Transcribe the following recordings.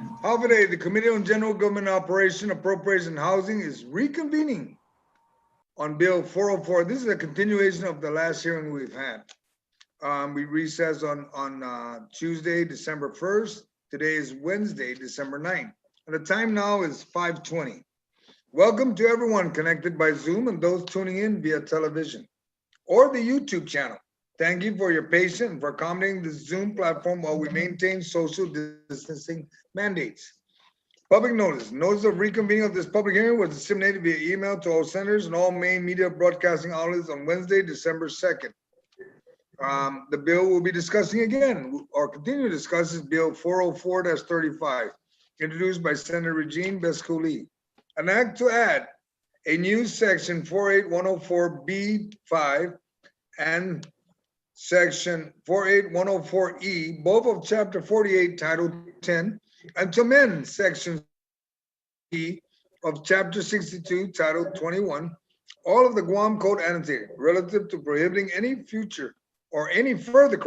Today, the Committee on General Government Operation, Appropriation, and Housing is reconvening on Bill 404. This is a continuation of the last hearing we've had. We recessed on Tuesday, December 1st. Today is Wednesday, December 9th. And the time now is 5:20. Welcome to everyone connected by Zoom and those tuning in via television or the YouTube channel. Thank you for your patience and for accommodating the Zoom platform while we maintain social distancing mandates. Public notice. Notice of reconvening of this public hearing was disseminated via email to all senators and all main media broadcasting outlets on Wednesday, December 2nd. The bill we'll be discussing again or continue to discuss is Bill 404-35, introduced by Senator Regine Bescoulie. An act to add a new section 48104B5 and section 48104E, both of chapter 48, title 10, and to amend section E of chapter 62, title 21, all of the Guam Code annotated relative to prohibiting any future or any further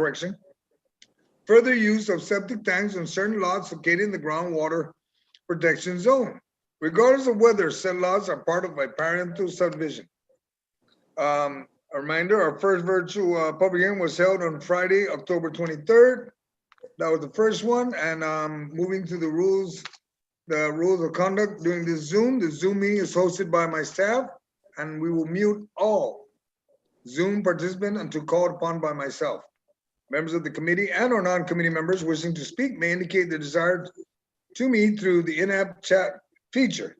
further use of septic tanks on certain lots located in the groundwater protection zone, regardless of whether said lots are part of a parental subdivision. A reminder, our first virtual public hearing was held on Friday, October 23rd. That was the first one. And moving to the rules of conduct during this Zoom. The Zoom meeting is hosted by my staff, and we will mute all Zoom participants until called upon by myself. Members of the committee and or non-committee members wishing to speak may indicate their desire to me through the in-app chat feature.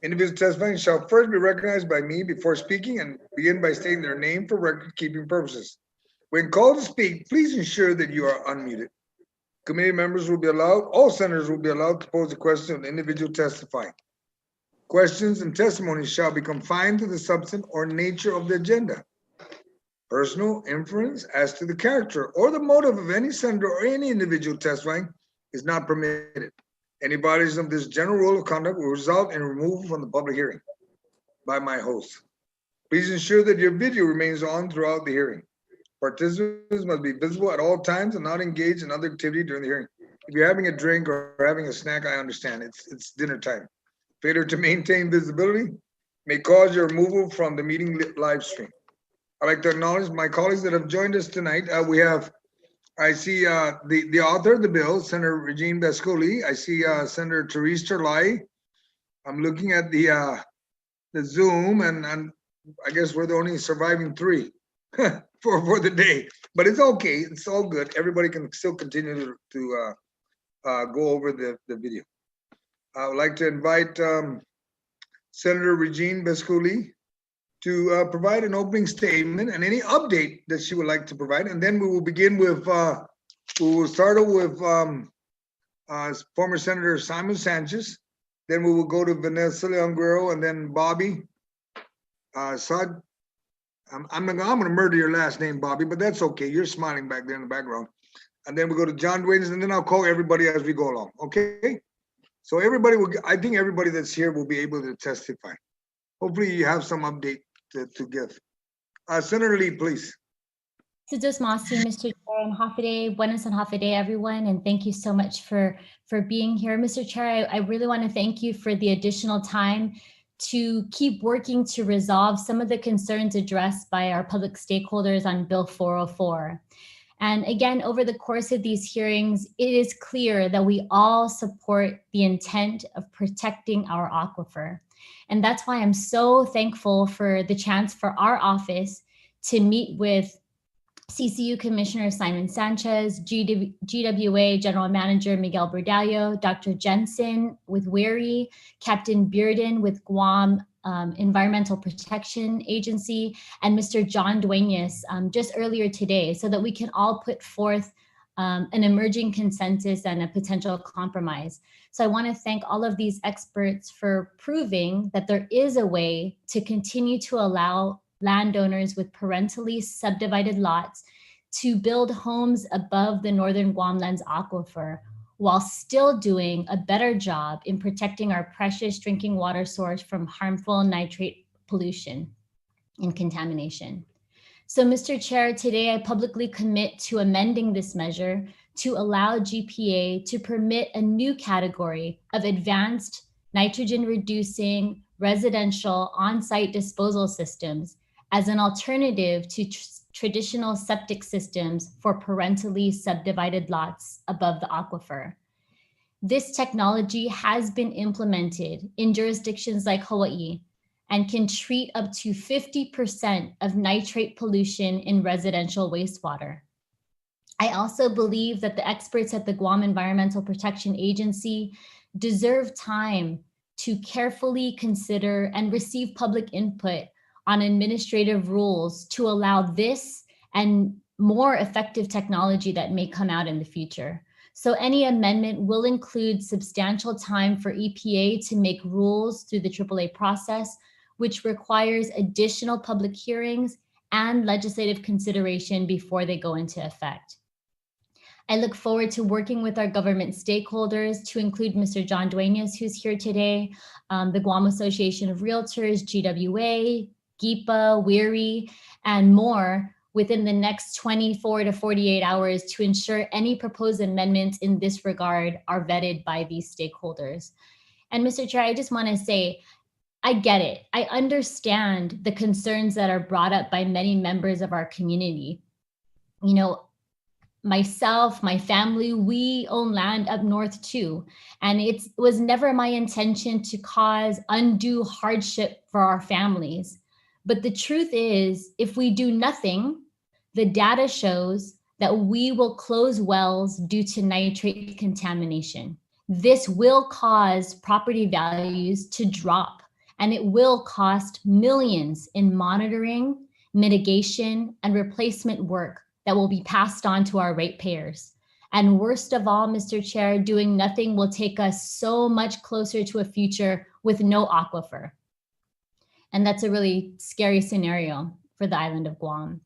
Individuals testifying shall first be recognized by me before speaking and begin by stating their name for record-keeping purposes. When called to speak, please ensure that you are unmuted. Committee members will be allowed, all senators will be allowed to pose a question to the individual testifying. Questions and testimonies shall be confined to the substance or nature of the agenda. Personal inference as to the character or the motive of any senator or any individual testifying is not permitted. Any violation of this general rule of conduct will result in removal from the public hearing by my host. Please ensure that your video remains on throughout the hearing. Participants must be visible at all times and not engage in other activity during the hearing. If you're having a drink or having a snack, I understand. It's dinner time. Failure to maintain visibility may cause your removal from the meeting live stream. I'd like to acknowledge my colleagues that have joined us tonight. I see the author of the bill, Senator Regine Bescoulie. I see Senator Therese Terlai. I'm looking at the Zoom, and I guess we're the only surviving three for the day. But it's okay. It's all good. Everybody can still continue to go over the video. I would like to invite Senator Regine Bescoulie to provide an opening statement and any update that she would like to provide. And then we will begin with, we will start with former Senator Simon Sanchez. Then we will go to Vanessa Leon Guerrero and then Bobby Saad. I'm gonna murder your last name, Bobby, but that's okay. You're smiling back there in the background. And then we go to John Duane, and then I'll call everybody as we go along, okay? So I think everybody that's here will be able to testify. Hopefully you have some update to give. Senator Lee, please. Mr. Chair, and Hafide, buenas and Hafide, everyone, and thank you so much for being here. Mr. Chair, I really want to thank you for the additional time to keep working to resolve some of the concerns addressed by our public stakeholders on Bill 404. And again, over the course of these hearings, it is clear that we all support the intent of protecting our aquifer. And that's why I'm so thankful for the chance for our office to meet with CCU Commissioner Simon Sanchez, GWA General Manager Miguel Burdallo, Dr. Jensen with WERI, Captain Bearden with Guam Environmental Protection Agency, and Mr. John Duenas just earlier today, so that we can all put forth an emerging consensus and a potential compromise. So I want to thank all of these experts for proving that there is a way to continue to allow landowners with parentally subdivided lots to build homes above the Northern Guam Lands aquifer while still doing a better job in protecting our precious drinking water source from harmful nitrate pollution and contamination. So, Mr. Chair, today I publicly commit to amending this measure to allow GPA to permit a new category of advanced nitrogen-reducing residential on-site disposal systems as an alternative to traditional septic systems for parentally subdivided lots above the aquifer. This technology has been implemented in jurisdictions like Hawaii and can treat up to 50% of nitrate pollution in residential wastewater. I also believe that the experts at the Guam Environmental Protection Agency deserve time to carefully consider and receive public input on administrative rules to allow this and more effective technology that may come out in the future. So any amendment will include substantial time for EPA to make rules through the AAA process, which requires additional public hearings and legislative consideration before they go into effect. I look forward to working with our government stakeholders, to include Mr. John Duenas, who's here today, the Guam Association of Realtors, GWA, GIPA, WERI, and more within the next 24 to 48 hours to ensure any proposed amendments in this regard are vetted by these stakeholders. And Mr. Chair, I just want to say, I get it. I understand the concerns that are brought up by many members of our community. You know, myself, my family, we own land up north too. And it was never my intention to cause undue hardship for our families. But the truth is, if we do nothing, the data shows that we will close wells due to nitrate contamination. This will cause property values to drop, and it will cost millions in monitoring, mitigation, and replacement work that will be passed on to our ratepayers. And worst of all, Mr. Chair, doing nothing will take us so much closer to a future with no aquifer. And that's a really scary scenario for the island of Guam.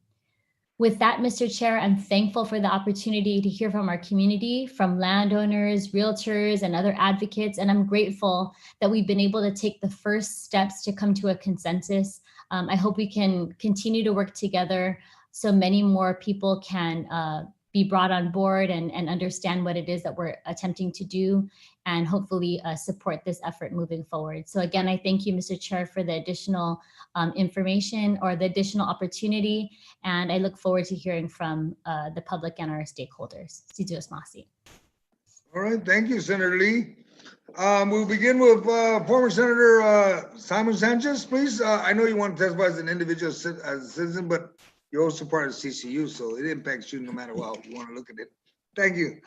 With that, Mr. Chair, I'm thankful for the opportunity to hear from our community, from landowners, realtors, and other advocates. And I'm grateful that we've been able to take the first steps to come to a consensus. I hope we can continue to work together so many more people can be brought on board and understand what it is that we're attempting to do, and hopefully support this effort moving forward. So again, I thank you, Mr. Chair, for the additional information or the additional opportunity, and I look forward to hearing from the public and our stakeholders. Si Diyos masi. All right, thank you, Senator Lee. We'll begin with former Senator Simon Sanchez, please. I know you want to testify as an individual, as a citizen, but you're also part of CCU, so it impacts you no matter how you want to look at it. Thank you.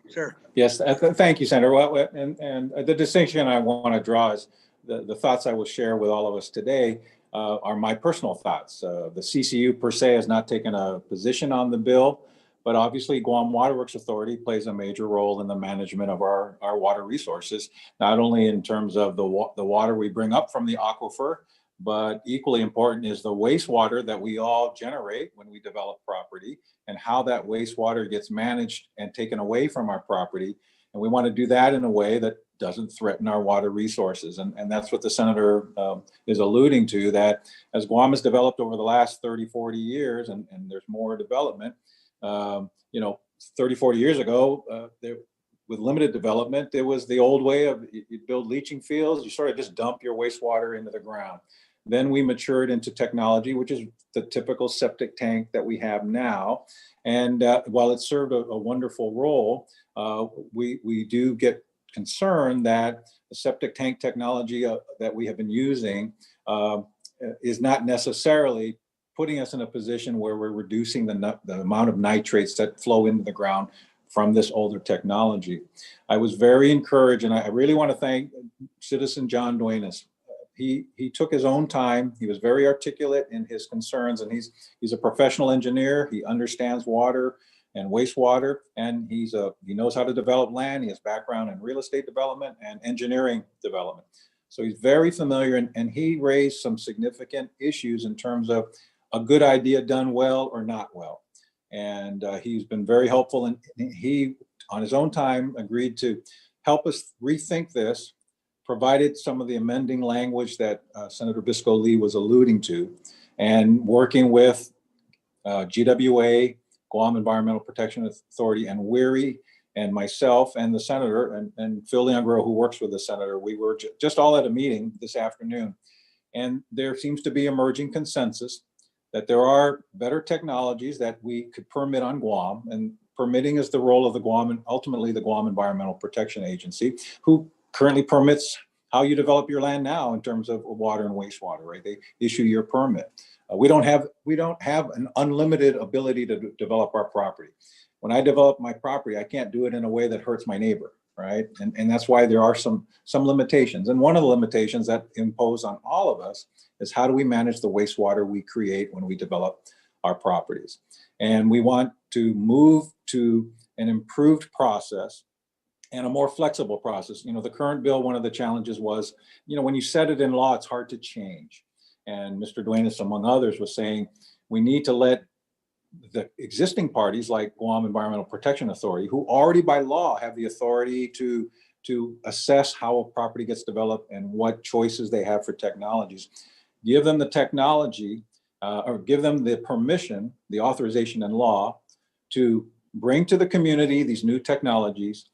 Sir. Yes, thank you, Senator. Well, and the distinction I want to draw is the thoughts I will share with all of us today are my personal thoughts. The CCU per se has not taken a position on the bill, but obviously Guam Water Works Authority plays a major role in the management of our water resources, not only in terms of the water we bring up from the aquifer, but equally important is the wastewater that we all generate when we develop property, and how that wastewater gets managed and taken away from our property. And we want to do that in a way that doesn't threaten our water resources. And that's what the senator is alluding to, that as Guam has developed over the last 30, 40 years, and there's more development, 30, 40 years ago, with limited development, it was the old way of you build leaching fields, you sort of just dump your wastewater into the ground. Then we matured into technology, which is the typical septic tank that we have now. And while it served a wonderful role, we do get concerned that the septic tank technology that we have been using is not necessarily putting us in a position where we're reducing the amount of nitrates that flow into the ground from this older technology. I was very encouraged, and I really want to thank Citizen John Duenas. He took his own time. He was very articulate in his concerns, and he's a professional engineer. He understands water and wastewater, and he knows how to develop land. He has background in real estate development and engineering development. So he's very familiar, and he raised some significant issues in terms of a good idea done well or not well. And he's been very helpful, and he, on his own time, agreed to help us rethink this, provided some of the amending language that Senator Biscoe Lee was alluding to, and working with GWA, Guam Environmental Protection Authority, and Weary and myself and the senator and Phil Leangro, who works with the senator, we were just all at a meeting this afternoon. And there seems to be emerging consensus that there are better technologies that we could permit on Guam, and permitting is the role of the Guam and ultimately the Guam Environmental Protection Agency, who currently permits how you develop your land now in terms of water and wastewater, right? They issue your permit. We don't have an unlimited ability to develop our property. When I develop my property, I can't do it in a way that hurts my neighbor, right? And that's why there are some limitations. And one of the limitations that impose on all of us is how do we manage the wastewater we create when we develop our properties? And we want to move to an improved process and a more flexible process. You know, the current bill, one of the challenges was, you know, when you set it in law, it's hard to change. And Mr. Duenas, among others, was saying we need to let the existing parties like Guam Environmental Protection Authority, who already by law have the authority to assess how a property gets developed and what choices they have for technologies, give them the technology or give them the permission, the authorization in law to bring to the community these new technologies,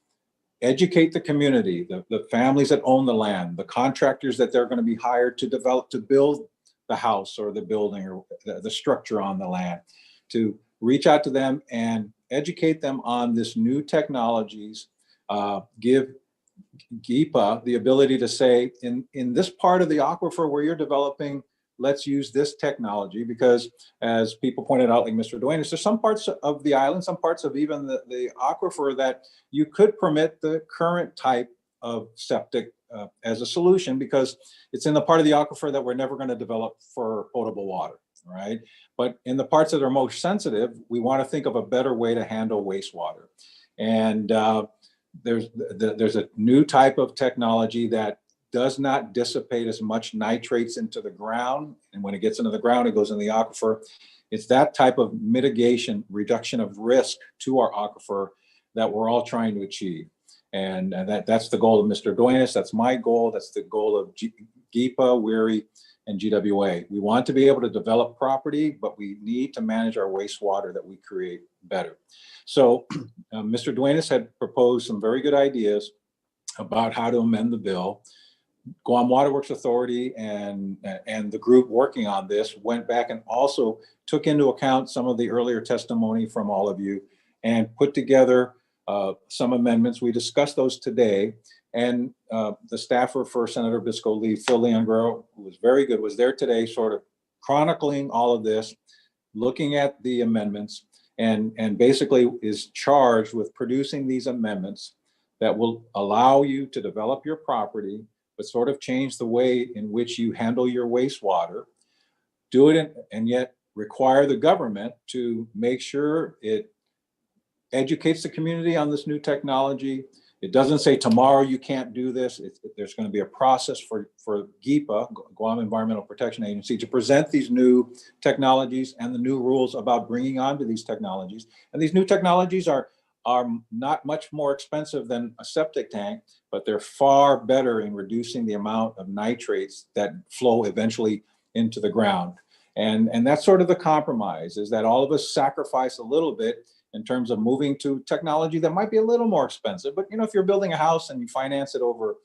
educate the community, the families that own the land, the contractors that they're going to be hired to develop, to build the house or the building or the structure on the land, to reach out to them and educate them on this new technologies, give GEPA the ability to say, in this part of the aquifer where you're developing, let's use this technology, because as people pointed out, like Mr. Duenas, there's some parts of the island, some parts of even the aquifer that you could permit the current type of septic as a solution, because it's in the part of the aquifer that we're never going to develop for potable water, right? But in the parts that are most sensitive, we want to think of a better way to handle wastewater. And there's a new type of technology that does not dissipate as much nitrates into the ground. And when it gets into the ground, it goes in the aquifer. It's that type of mitigation, reduction of risk to our aquifer that we're all trying to achieve. And that's the goal of Mr. Duenas. That's my goal. That's the goal of GEPA, Weary, and GWA. We want to be able to develop property, but we need to manage our wastewater that we create better. So Mr. Duenas had proposed some very good ideas about how to amend the bill. Guam Water Works Authority and the group working on this went back and also took into account some of the earlier testimony from all of you and put together some amendments. We discussed those today. And the staffer for Senator Biscoe Lee, Phil Leangro, who was very good, was there today sort of chronicling all of this, looking at the amendments, and basically is charged with producing these amendments that will allow you to develop your property, but sort of change the way in which you handle your wastewater, do it and yet require the government to make sure it educates the community on this new technology. It doesn't say tomorrow you can't do this. There's going to be a process for GEPA, Guam Environmental Protection Agency, to present these new technologies and the new rules about bringing onto these technologies. And these new technologies are not much more expensive than a septic tank, but they're far better in reducing the amount of nitrates that flow eventually into the ground. And that's sort of the compromise, is that all of us sacrifice a little bit in terms of moving to technology that might be a little more expensive. But you know, if you're building a house and you finance it over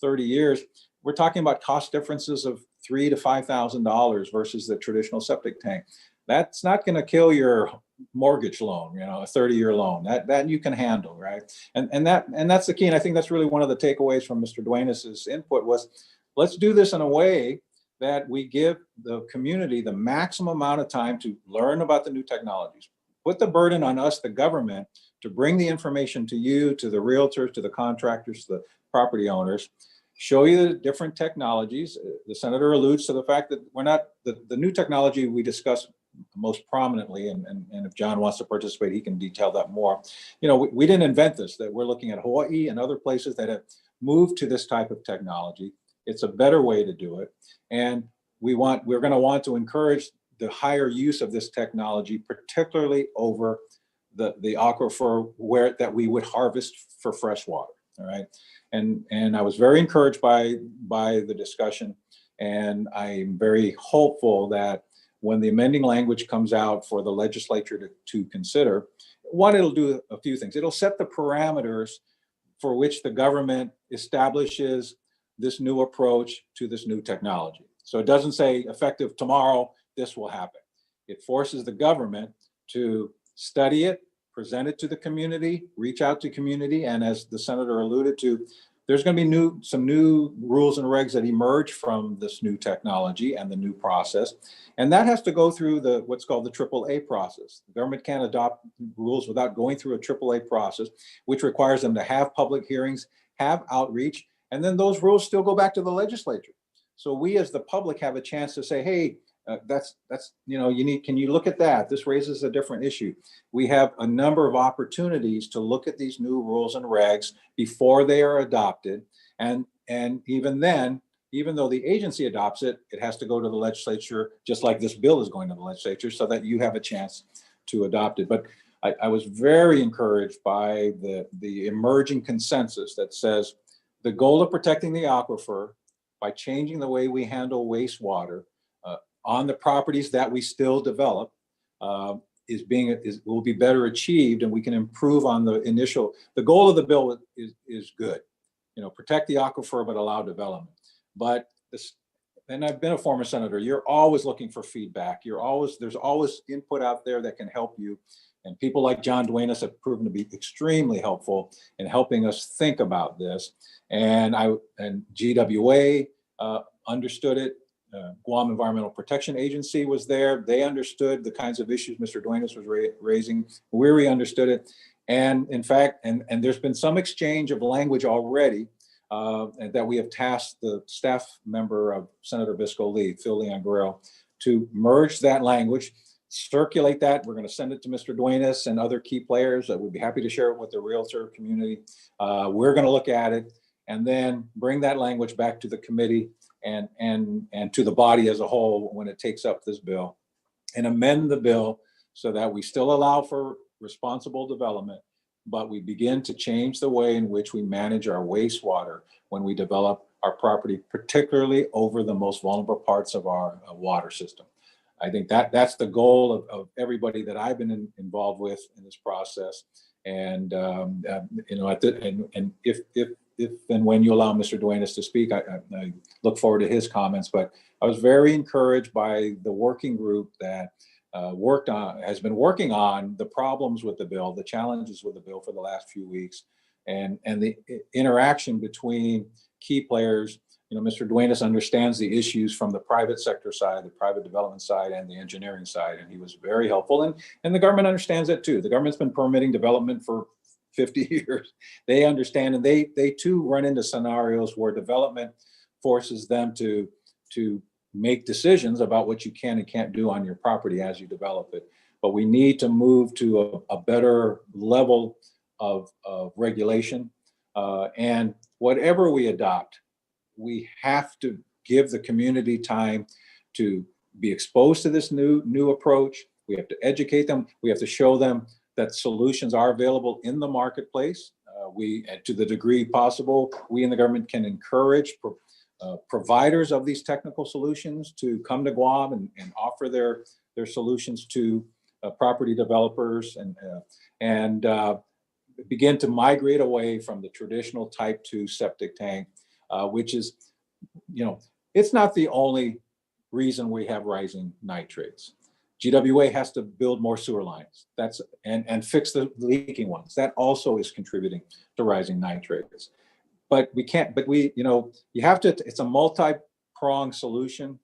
30 years, we're talking about cost differences of $3,000 to $5,000 versus the traditional septic tank. That's not going to kill your mortgage loan, you know, a 30-year loan. That you can handle, right? And that's the key. And I think that's really one of the takeaways from Mr. Duenas's input was, let's do this in a way that we give the community the maximum amount of time to learn about the new technologies. Put the burden on us, the government, to bring the information to you, to the realtors, to the contractors, to the property owners, show you the different technologies. The senator alludes to the fact that we're not, the new technology we discuss most prominently, and if John wants to participate, he can detail that more. You know, we didn't invent this, that we're looking at Hawaii and other places that have moved to this type of technology. It's a better way to do it. And we're going to want to encourage the higher use of this technology, particularly over the aquifer that we would harvest for fresh water. All right. And I was very encouraged by the discussion, and I'm very hopeful that when the amending language comes out for the legislature to consider, one, it'll do a few things. It'll set the parameters for which the government establishes this new approach to this new technology. So it doesn't say effective tomorrow, this will happen. It forces the government to study it, present it to the community, reach out to community, and as the senator alluded to, there's going to be some new rules and regs that emerge from this new technology and the new process. And that has to go through what's called the AAA process. The government can't adopt rules without going through a AAA process, which requires them to have public hearings, have outreach, and then those rules still go back to the legislature. So we as the public have a chance to say, hey, can you look at that? This raises a different issue. We have a number of opportunities to look at these new rules and regs before they are adopted. And even then, even though the agency adopts it, it has to go to the legislature, just like this bill is going to the legislature, so that you have a chance to adopt it. But I was very encouraged by the emerging consensus that says the goal of protecting the aquifer by changing the way we handle wastewater on the properties that we still develop will be better achieved, and we can improve on the goal of the bill is good. Protect the aquifer but allow development. But and I've been a former senator, you're always looking for feedback. There's always input out there that can help you. And people like John Duenas have proven to be extremely helpful in helping us think about this. And GWA understood it. Guam Environmental Protection Agency was there. They understood the kinds of issues Mr. Duenas was raising. WERI understood it. And in fact, and there's been some exchange of language already that we have tasked the staff member of Senator Bisco Lee, Phil Leon Guerrero, to merge that language, circulate that. We're going to send it to Mr. Duenas and other key players. We'd be happy to share it with the realtor community. We're going to look at it and then bring that language back to the committee and to the body as a whole when it takes up this bill, and amend the bill so that we still allow for responsible development, but we begin to change the way in which we manage our wastewater when we develop our property, particularly over the most vulnerable parts of our water system. I think that's the goal of everybody that I've been involved with in this process. And if and when you allow Mr. Duenas to speak, I look forward to his comments. But I was very encouraged by the working group that has been working on the problems with the bill, the challenges with the bill for the last few weeks, and the interaction between key players. Mr. Duenas understands the issues from the private sector side, the private development side, and the engineering side, and he was very helpful. And the government understands that too. The government's been permitting development for 50 years. They understand, and they too run into scenarios where development forces them to make decisions about what you can and can't do on your property as you develop it. But we need to move to a better level of regulation. And whatever we adopt, we have to give the community time to be exposed to this new approach. We have to educate them. We have to show them that solutions are available in the marketplace. To the degree possible, we in the government can encourage providers of these technical solutions to come to Guam and offer their solutions to property developers and begin to migrate away from the traditional type 2 septic tank, which is, it's not the only reason we have rising nitrates. GWA has to build more sewer lines. And fix the leaking ones. That also is contributing to rising nitrates. But you have to, it's a multi-pronged solution.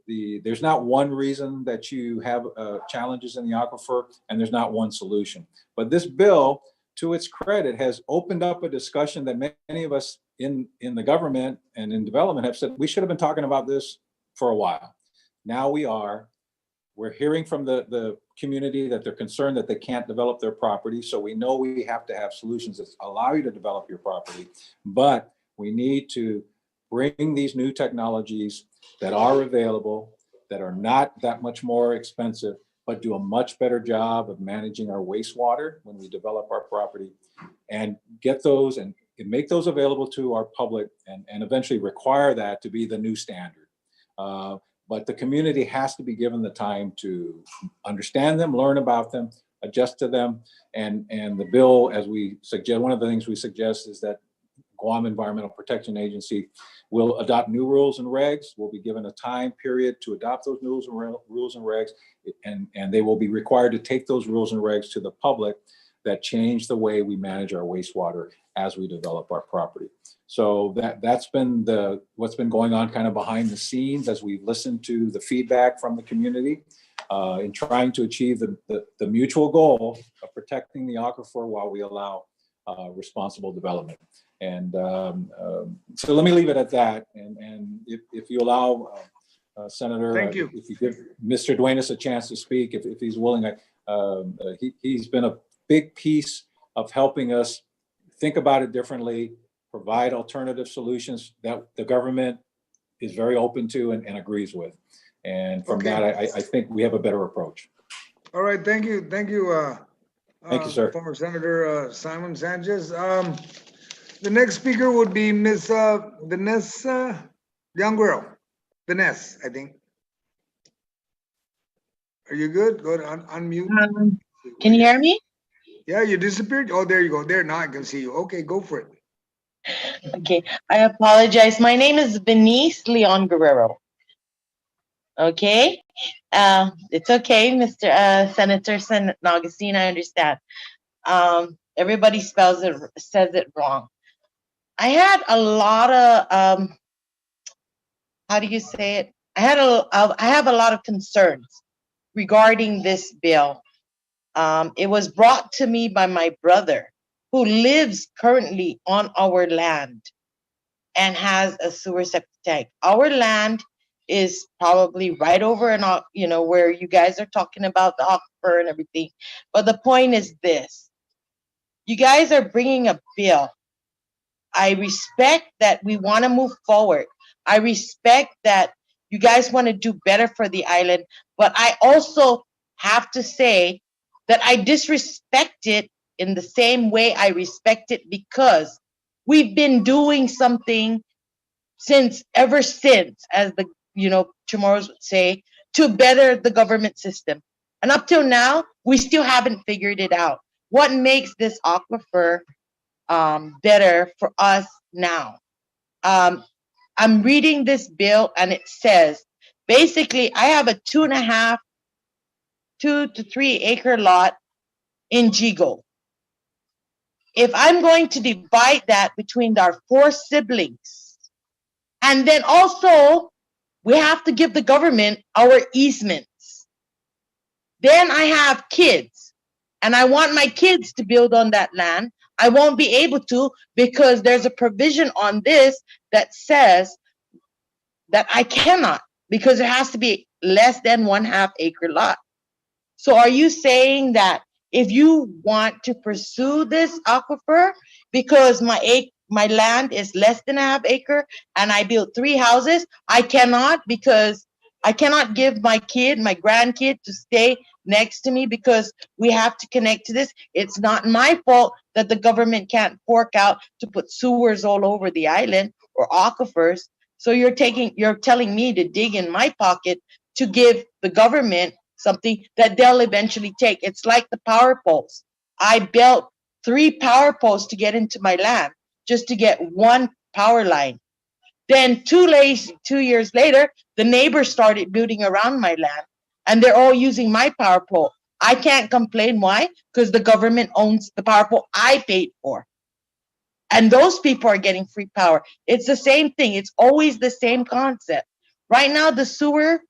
There's not one reason that you have challenges in the aquifer, and there's not one solution. But this bill, to its credit, has opened up a discussion that many of us in the government and in development have said, we should have been talking about this for a while. Now we are. We're hearing from the community that they're concerned that they can't develop their property. So we know we have to have solutions that allow you to develop your property, but we need to bring these new technologies that are available, that are not that much more expensive, but do a much better job of managing our wastewater when we develop our property, and get those and make those available to our public, and eventually require that to be the new standard. but the community has to be given the time to understand them, learn about them, adjust to them. And the bill, as we suggest, one of the things we suggest is that Guam Environmental Protection Agency will adopt new rules and regs. Will be given a time period to adopt those rules and regs, and they will be required to take those rules and regs to the public that change the way we manage our wastewater as we develop our property. So that's been what's been going on kind of behind the scenes as we've listened to the feedback from the community in trying to achieve the mutual goal of protecting the aquifer while we allow responsible development. And so let me leave it at that. And if you allow, Senator, Thank you. If you give Mr. Duenas a chance to speak, if he's willing, he's been a big piece of helping us think about it differently, provide alternative solutions that the government is very open to and agrees with. And from that, I think we have a better approach. All right, thank you. Thank you, Thank you, sir. former Senator Simon Sanchez. The next speaker would be Ms. Vanessa Youngwell. Vanessa, I think. Are you good? Go ahead, unmute. Can you hear me? Yeah, you disappeared. Oh, there you go. There, now I can see you. Okay, go for it. Okay, I apologize. My name is Benice Leon Guerrero. Okay, it's okay, Mr. Senator Agustin, I understand. Everybody says it wrong. I had a lot of, how do you say it? I have a lot of concerns regarding this bill. It was brought to me by my brother, who lives currently on our land and has a sewer septic tank. Our land is probably right over and where you guys are talking about the aquifer and everything. But the point is this: you guys are bringing a bill. I respect that we want to move forward. I respect that you guys want to do better for the island, but I also have to say that I disrespect it in the same way I respect it, because we've been doing something ever since, as the Chamorros would say, to better the government system. And up till now, we still haven't figured it out. What makes this aquifer better for us now? I'm reading this bill, and it says, basically, I have a 2 to 3 acre lot in Jigo. If I'm going to divide that between our 4 siblings, and then also we have to give the government our easements, then I have kids, and I want my kids to build on that land. I won't be able to, because there's a provision on this that says that I cannot, because it has to be less than 1/2 acre lot. So are you saying that if you want to pursue this aquifer, because my land is less than 1/2 acre and I built 3 houses, I cannot, because I cannot give my grandkid to stay next to me because we have to connect to this? It's not my fault that the government can't fork out to put sewers all over the island or aquifers. So you're telling me to dig in my pocket to give the government something that they'll eventually take. It's like the power poles. I built 3 power poles to get into my land just to get 1 power line. Then 2 years later, the neighbors started building around my land, and they're all using my power pole. I can't complain. Why? Because the government owns the power pole I paid for. And those people are getting free power. It's the same thing. It's always the same concept. Right now, the sewer,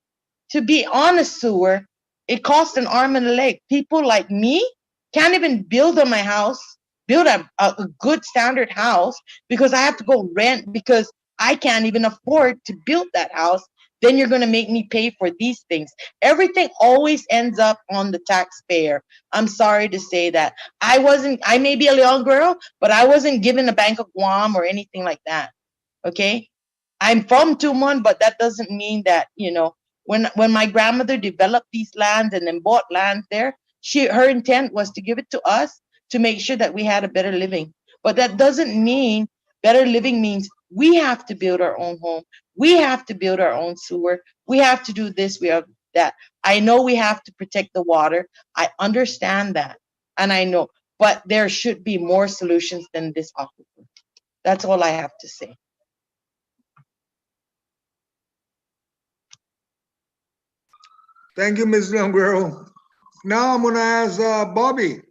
to be on a sewer, it costs an arm and a leg. People like me can't even build on my house, build a good standard house, because I have to go rent, because I can't even afford to build that house. Then you're going to make me pay for these things. Everything always ends up on the taxpayer. I'm sorry to say that. I may be a Leon girl, but I wasn't given a Bank of Guam or anything like that. Okay? I'm from Tumon, but that doesn't mean that, when my grandmother developed these lands and then bought lands there, her intent was to give it to us to make sure that we had a better living. But that doesn't mean better living means We have to build our own home. We have to build our own sewer. We have to do this. We have that. I know we have to protect the water. I understand that. And I know, but there should be more solutions than this aquifer. That's all I have to say. Thank you, Ms. Longuero. Now I'm gonna ask Bobby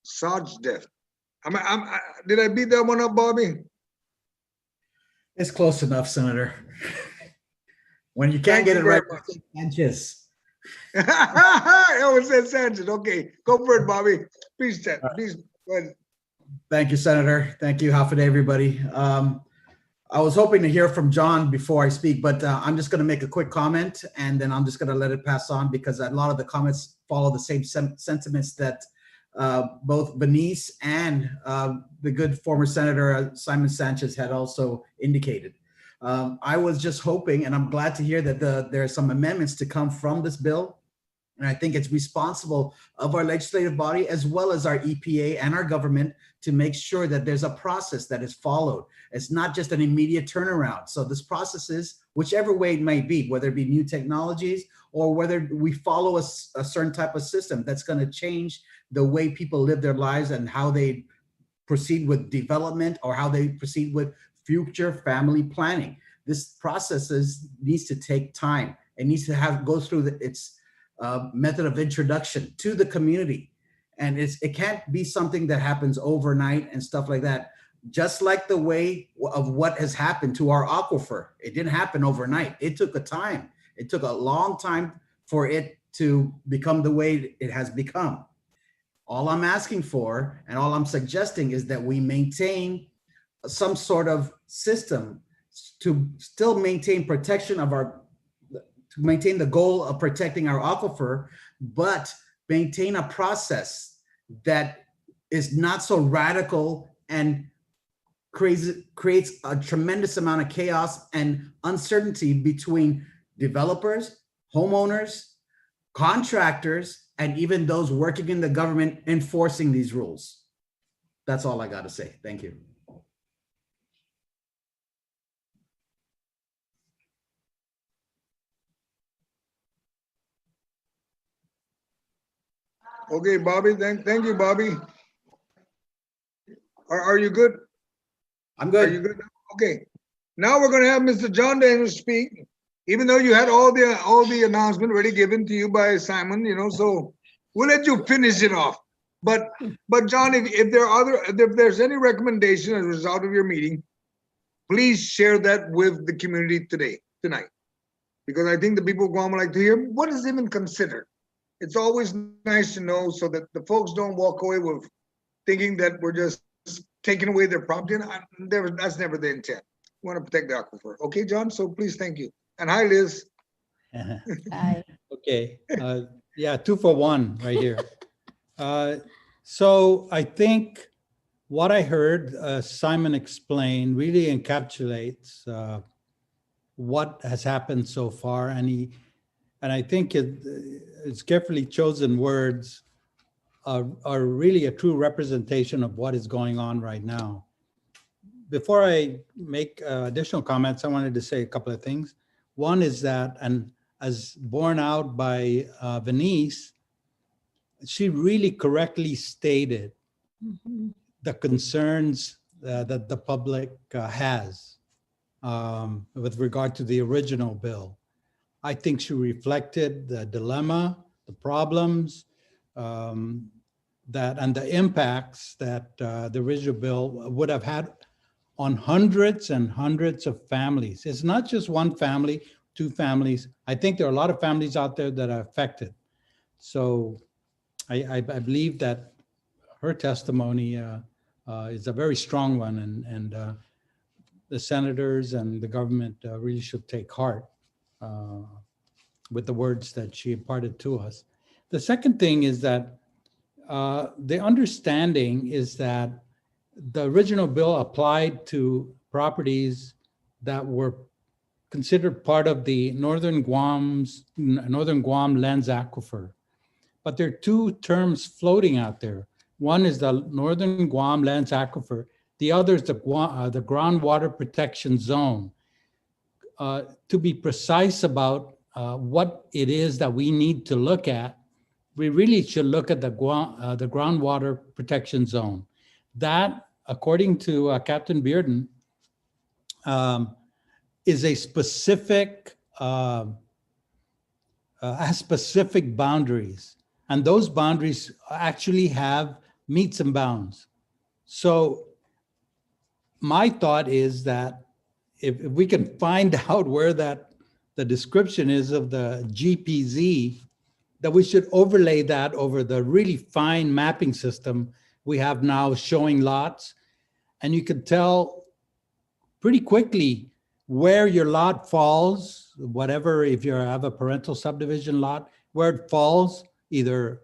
Sajdev. Did I beat that one up, Bobby? It's close enough, Senator. When you can't Thank get you it right, very much. Sanchez. I always said Sanchez. Okay, go for it, Bobby. Please, Ted. Please go ahead. Thank you, Senator. Thank you. Half a day, everybody. I was hoping to hear from John before I speak, but I'm just going to make a quick comment and then I'm just going to let it pass on because a lot of the comments follow the same sentiments that both Venice and the good former Senator Simon Sanchez had also indicated. I was just hoping, and I'm glad to hear that there are some amendments to come from this bill. And I think it's responsible of our legislative body as well as our EPA and our government to make sure that there's a process that is followed. It's not just an immediate turnaround. So this process is, whichever way it may be, whether it be new technologies or whether we follow a certain type of system that's going to change the way people live their lives and how they proceed with development or how they proceed with future family planning. This process needs to take time. It needs to go through its method of introduction to the community. And it can't be something that happens overnight and stuff like that. Just like the way of what has happened to our aquifer. It didn't happen overnight. It took a time. It took a long time for it to become the way it has become. All I'm asking for and all I'm suggesting is that we maintain some sort of system to still maintain protection of to maintain the goal of protecting our aquifer, but maintain a process that is not so radical and creates a tremendous amount of chaos and uncertainty between developers, homeowners, contractors, and even those working in the government enforcing these rules. That's all I got to say. Thank you. Okay, Bobby. Thank you, Bobby. Are you good? I'm Are good. you good? Okay. Now we're going to have Mr. John Daniels speak. Even though you had all the announcement already given to you by Simon, so we'll let you finish it off. But John, if there's any recommendation as a result of your meeting, please share that with the community tonight, because I think the people of Guam would like to hear what is even considered. It's always nice to know so that the folks don't walk away with thinking that we're just taking away their property. And that's never the intent. We want to protect the aquifer. Okay, John? So please, thank you. And hi, Liz. Bye. Okay. Yeah, 2 for 1 right here. So I think what I heard Simon explain really encapsulates what has happened so far. And I think it's carefully chosen words are really a true representation of what is going on right now. Before I make additional comments, I wanted to say a couple of things. One is that, and as borne out by Venice, she really correctly stated the concerns that the public has with regard to the original bill. I think she reflected the dilemma, the problems, and the impacts that the original bill would have had on hundreds and hundreds of families. It's not just one family, 2 families. I think there are a lot of families out there that are affected. So I believe that her testimony is a very strong one, and the senators and the government really should take heart with the words that she imparted to us. The second thing is that the understanding is that the original bill applied to properties that were considered part of the Northern Guam Lands Aquifer. But there are 2 terms floating out there. One is the Northern Guam Lands Aquifer The other is the groundwater protection zone. To be precise about what it is that we need to look at, we really should look at the groundwater protection zone. That, according to Captain Bearden, is a specific, has specific boundaries. And those boundaries actually have metes and bounds. So my thought is that if we can find out where the description is of the GPZ, that we should overlay that over the really fine mapping system we have now showing lots. And you can tell pretty quickly where your lot falls, whatever, if you have a parental subdivision lot, where it falls either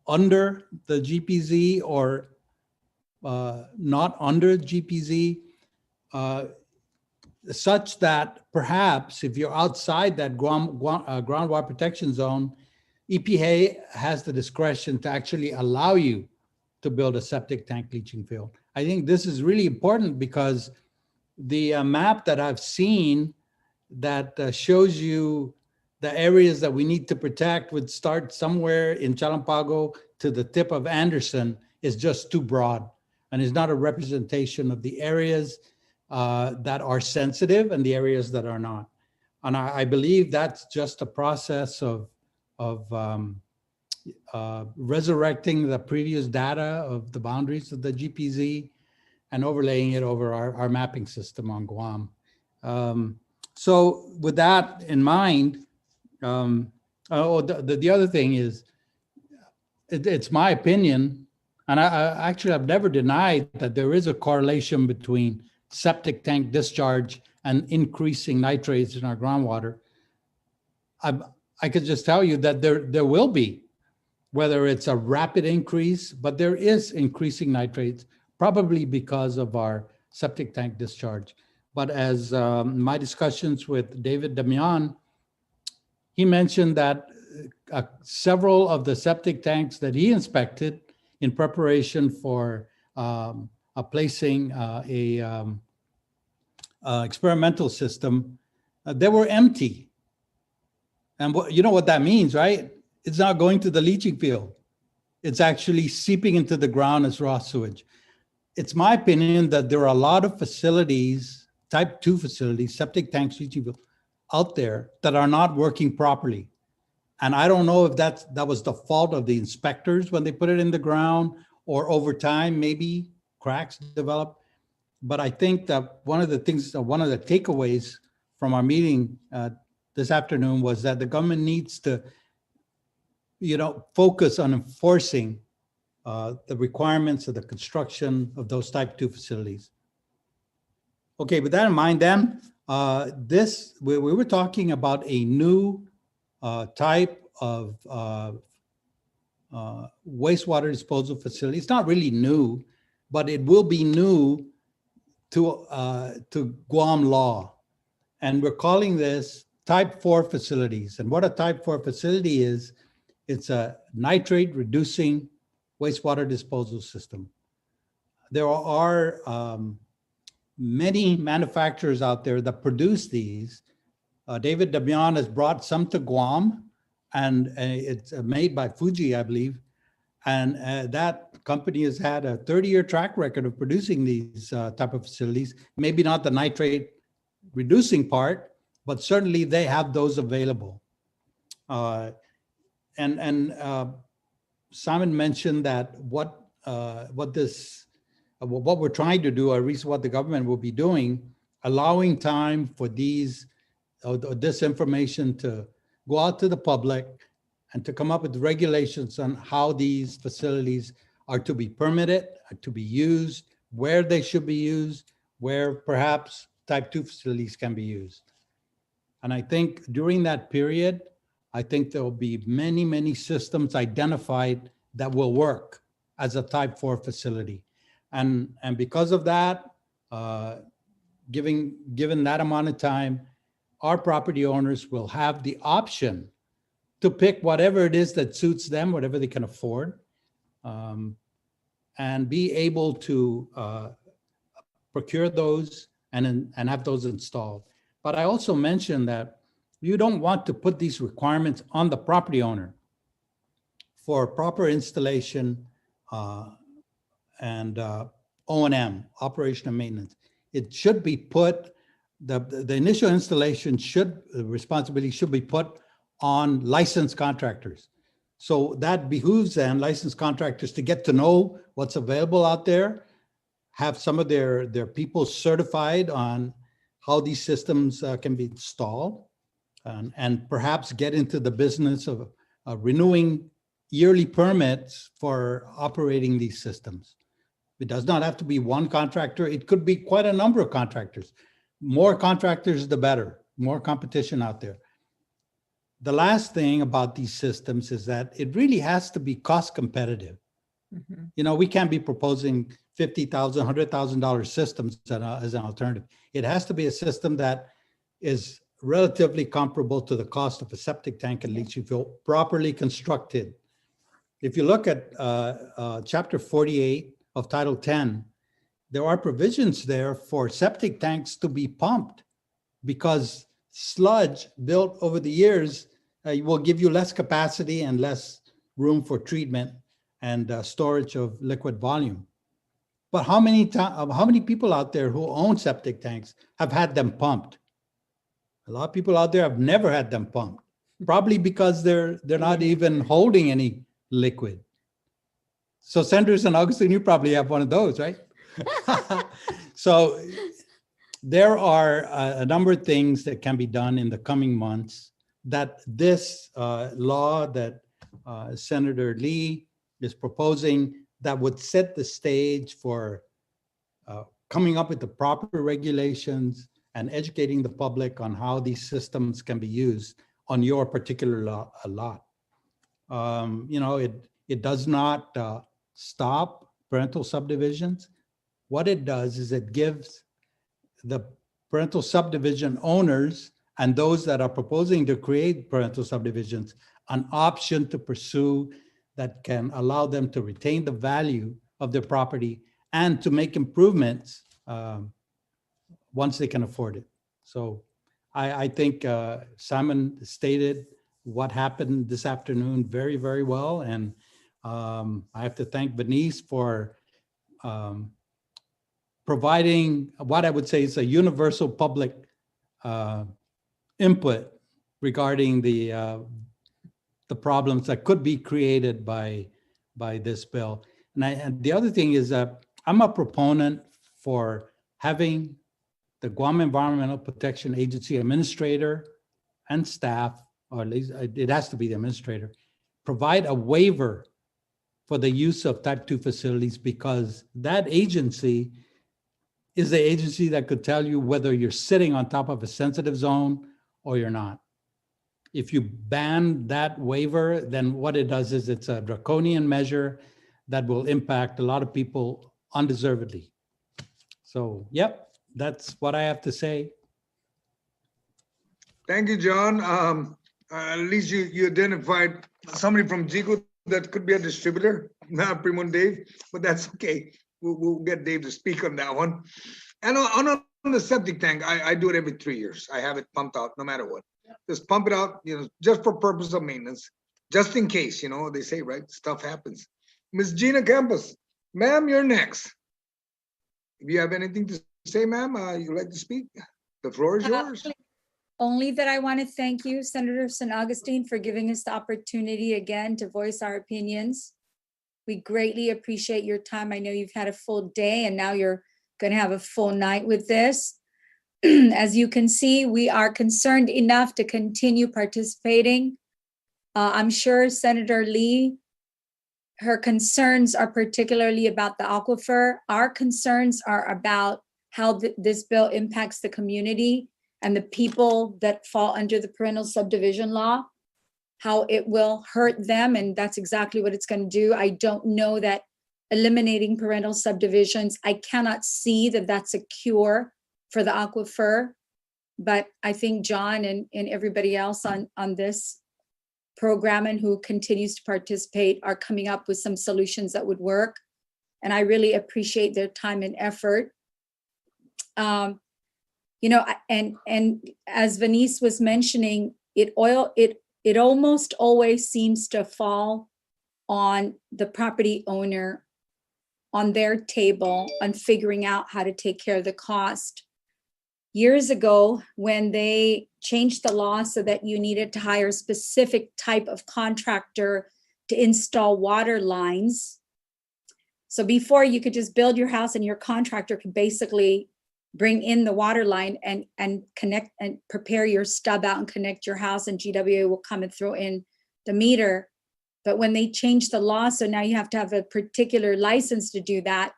under the GPZ or not under GPZ, such that perhaps if you're outside that groundwater protection zone, EPA has the discretion to actually allow you to build a septic tank leaching field. I think this is really important because the map that I've seen that shows you the areas that we need to protect would start somewhere in Chalampago to the tip of Anderson is just too broad and is not a representation of the areas that are sensitive and the areas that are not. And I believe that's just a process of resurrecting the previous data of the boundaries of the GPZ and overlaying it over our mapping system on Guam. So with that in mind, the other thing is, it's my opinion, and I've never denied that there is a correlation between septic tank discharge and increasing nitrates in our groundwater. I could just tell you that there will be, whether it's a rapid increase, but there is increasing nitrates, probably because of our septic tank discharge. But as my discussions with David Damian, he mentioned that several of the septic tanks that he inspected in preparation for placing a experimental system, they were empty. And you know what that means, right? It's not going to the leaching field. It's actually seeping into the ground as raw sewage. It's my opinion that there are a lot of facilities, type 2 facilities, septic tanks, leaching field, out there that are not working properly. And I don't know if that was the fault of the inspectors when they put it in the ground, or over time, maybe cracks develop. But I think that one of the takeaways from our meeting this afternoon was that the government needs to, focus on enforcing the requirements of the construction of those type 2 facilities. Okay, with that in mind, then, we were talking about a new type of wastewater disposal facility. It's not really new, but it will be new to Guam law. And we're calling this type 4 facilities. And what a type 4 facility is, it's a nitrate reducing wastewater disposal system. There are many manufacturers out there that produce these. David Damian has brought some to Guam, and it's made by Fuji, I believe. And that company has had a 30-year track record of producing these type of facilities. Maybe not the nitrate reducing part, but certainly they have those available. Simon mentioned that what we're trying to do, or at least what the government will be doing, allowing time for this information to go out to the public and to come up with regulations on how these facilities are to be permitted, are to be used, where they should be used, where perhaps type 2 facilities can be used. And I think during that period, I think there will be many, many systems identified that will work as a type 4 facility. And because of that, given that amount of time, our property owners will have the option to pick whatever it is that suits them, whatever they can afford, and be able to procure those and have those installed. But I also mentioned that you don't want to put these requirements on the property owner for proper installation and O&M, operation and maintenance. It should be put, the initial installation responsibility should be put on licensed contractors. So that behooves then licensed contractors to get to know what's available out there, have some of their people certified on how these systems can be installed, and perhaps get into the business of renewing yearly permits for operating these systems. It does not have to be one contractor. It could be quite a number of contractors. More contractors, the better. More competition out there. The last thing about these systems is that it really has to be cost competitive. Mhm. You know, we can't be proposing $50,000, $100,000 systems as an alternative. It has to be a system that is relatively comparable to the cost of a septic tank and leach field, properly constructed. If you look at Chapter 48 of Title 10, there are provisions there for septic tanks to be pumped because sludge built over the years will give you less capacity and less room for treatment and storage of liquid volume. But how many people out there who own septic tanks have had them pumped? A lot of people out there have never had them pumped, probably because they're not even holding any liquid. So Senators and Agustin, you probably have one of those, right? So there are a number of things that can be done in the coming months that this law that Senator Lee is proposing that would set the stage for coming up with the proper regulations and educating the public on how these systems can be used on your particular lot. You know, it does not stop parental subdivisions. What it does is it gives the parental subdivision owners and those that are proposing to create parental subdivisions an option to pursue that can allow them to retain the value of their property and to make improvements once they can afford it. So I think Simon stated what happened this afternoon very, very well. And I have to thank Venice for providing what I would say is a universal public input regarding the problems that could be created by this bill. And the other thing is that I'm a proponent for having the Guam Environmental Protection Agency administrator and staff, or at least it has to be the administrator, provide a waiver for the use of type 2 facilities, because that agency is the agency that could tell you whether you're sitting on top of a sensitive zone or you're not. If you ban that waiver, then what it does is it's a draconian measure that will impact a lot of people undeservedly. So, yep, that's what I have to say. Thank you, John. At least you identified somebody from Jigo that could be a distributor, not Primo Dave, but that's okay. We'll get Dave to speak on that one. And on the septic tank, I do it every 3 years. I have it pumped out no matter what. Just pump it out, you know, just for purpose of maintenance, just in case, you know, they say, right, stuff happens. Ms. Gina Campos, ma'am, you're next. If you have anything to say, ma'am, you'd like to speak, the floor is yours. Only that I want to thank you, Senator San Agustin, for giving us the opportunity again to voice our opinions. We greatly appreciate your time. I know you've had a full day and now you're going to have a full night with this. As you can see, we are concerned enough to continue participating. I'm sure Senator Lee, her concerns are particularly about the aquifer. Our concerns are about how this bill impacts the community and the people that fall under the parental subdivision law, how it will hurt them, and that's exactly what it's going to do. I don't know that eliminating parental subdivisions, I cannot see that that's a cure for the aquifer, but I think John and everybody else on this program and who continues to participate are coming up with some solutions that would work. And I really appreciate their time and effort. You know, and as Venice was mentioning, it almost always seems to fall on the property owner, on their table, on figuring out how to take care of the cost. Years ago, when they changed the law so that you needed to hire a specific type of contractor to install water lines. So before, you could just build your house and your contractor could basically bring in the water line and connect and prepare your stub out and connect your house, and GWA will come and throw in the meter. But when they changed the law, so now you have to have a particular license to do that,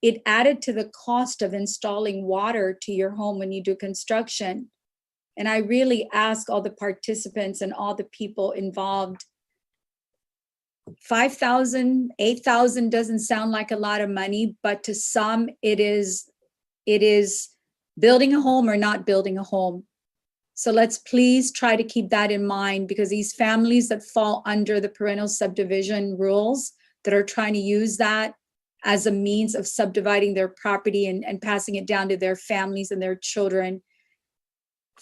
it added to the cost of installing water to your home when you do construction. And I really ask all the participants and all the people involved, 5,000, 8,000 doesn't sound like a lot of money, but to some it is building a home or not building a home. So let's please try to keep that in mind, because these families that fall under the parental subdivision rules that are trying to use that as a means of subdividing their property and passing it down to their families and their children,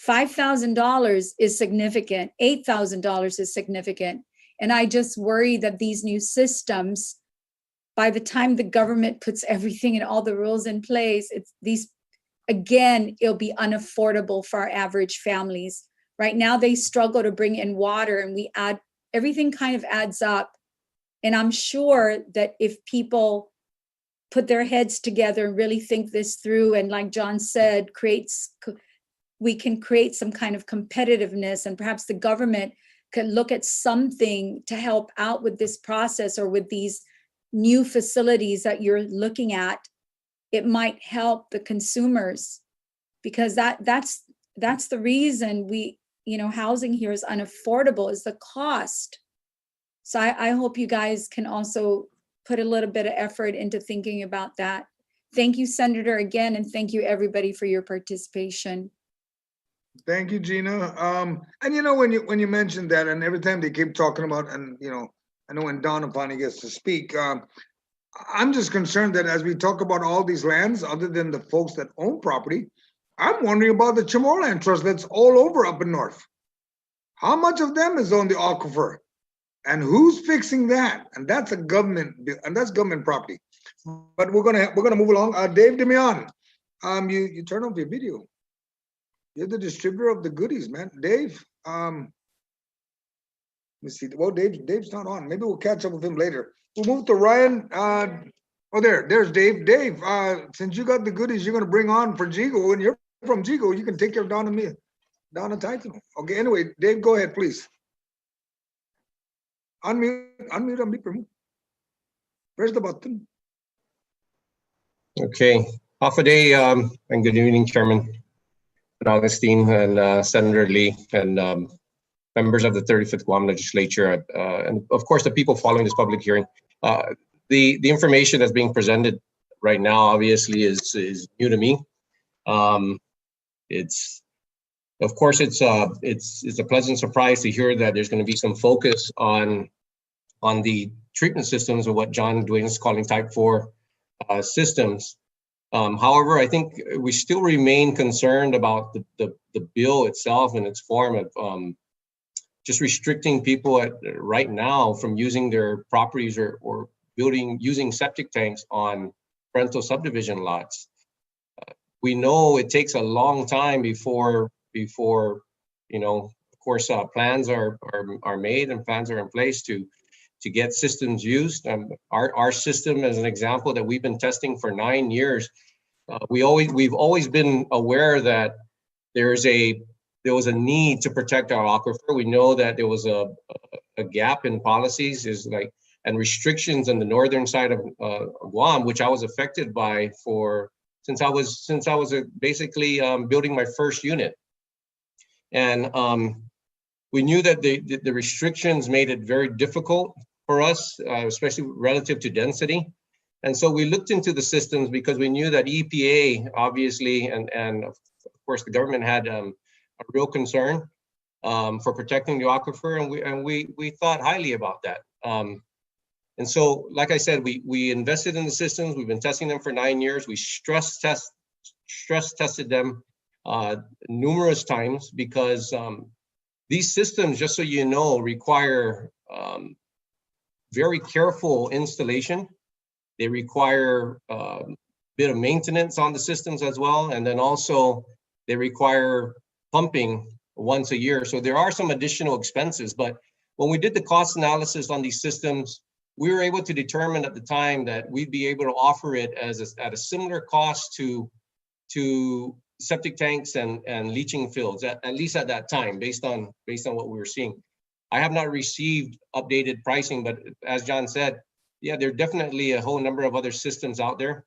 $5,000 is significant, $8,000 is significant. And I just worry that these new systems, by the time the government puts everything and all the rules in place, it'll be unaffordable for our average families. Right now, they struggle to bring in water, and everything kind of adds up. And I'm sure that if people put their heads together and really think this through, and like John said, we can create some kind of competitiveness, and perhaps the government could look at something to help out with this process, or with these new facilities that you're looking at. It might help the consumers, because that's the reason housing here is unaffordable, is the cost. So I hope you guys can also put a little bit of effort into thinking about that. Thank you, Senator, again, and thank you everybody for your participation. Thank you, Gina. And when you mentioned that, and every time they keep talking about, and I know when Donna finally gets to speak, I'm just concerned that as we talk about all these lands, other than the folks that own property, I'm wondering about the Chamorro Trust that's all over up in north. How much of them is on the aquifer, and who's fixing that? And that's government property. But we're gonna move along. Dave Demian, you turn off your video. You're the distributor of the goodies, man. Dave, let me see. Well, Dave's not on. Maybe we'll catch up with him later. We'll move to Ryan. There's Dave. Dave, since you got the goodies you're going to bring on for Jigo, and you're from Jigo, you can take care of Donna Titan. Okay, anyway, Dave, go ahead, please. Unmute. Press the button. Okay. Half a day, and good evening, Chairman Agustin and Senator Lee, and members of the 35th Guam Legislature, and of course the people following this public hearing. The information that's being presented right now obviously is new to me. It's a pleasant surprise to hear that there's going to be some focus on the treatment systems of what John Duane is calling Type 4 systems. However, I think we still remain concerned about the bill itself and its form of just restricting people right now from using their properties or using septic tanks on parental subdivision lots. We know it takes a long time before of course, plans are made and plans are in place to get systems used. Our system, as an example, that we've been testing for 9 years, we've always been aware that there was a need to protect our aquifer. We know that there was a gap in policies and restrictions on the northern side of Guam, which I was affected by since I was basically building my first unit. And we knew that the restrictions made it very difficult for us, especially relative to density. And so we looked into the systems because we knew that EPA, obviously, and of course the government had a real concern for protecting the aquifer, and we thought highly about that. And so, like I said, we invested in the systems. We've been testing them for 9 years. We stress stress tested them numerous times because these systems, just so you know, require very careful installation. They require a bit of maintenance on the systems as well. And then also they require pumping once a year. So there are some additional expenses. But when we did the cost analysis on these systems, we were able to determine at the time that we'd be able to offer it as at a similar cost to septic tanks and leaching fields, at least at that time, based on what we were seeing. I have not received updated pricing, but as John said, yeah, there are definitely a whole number of other systems out there.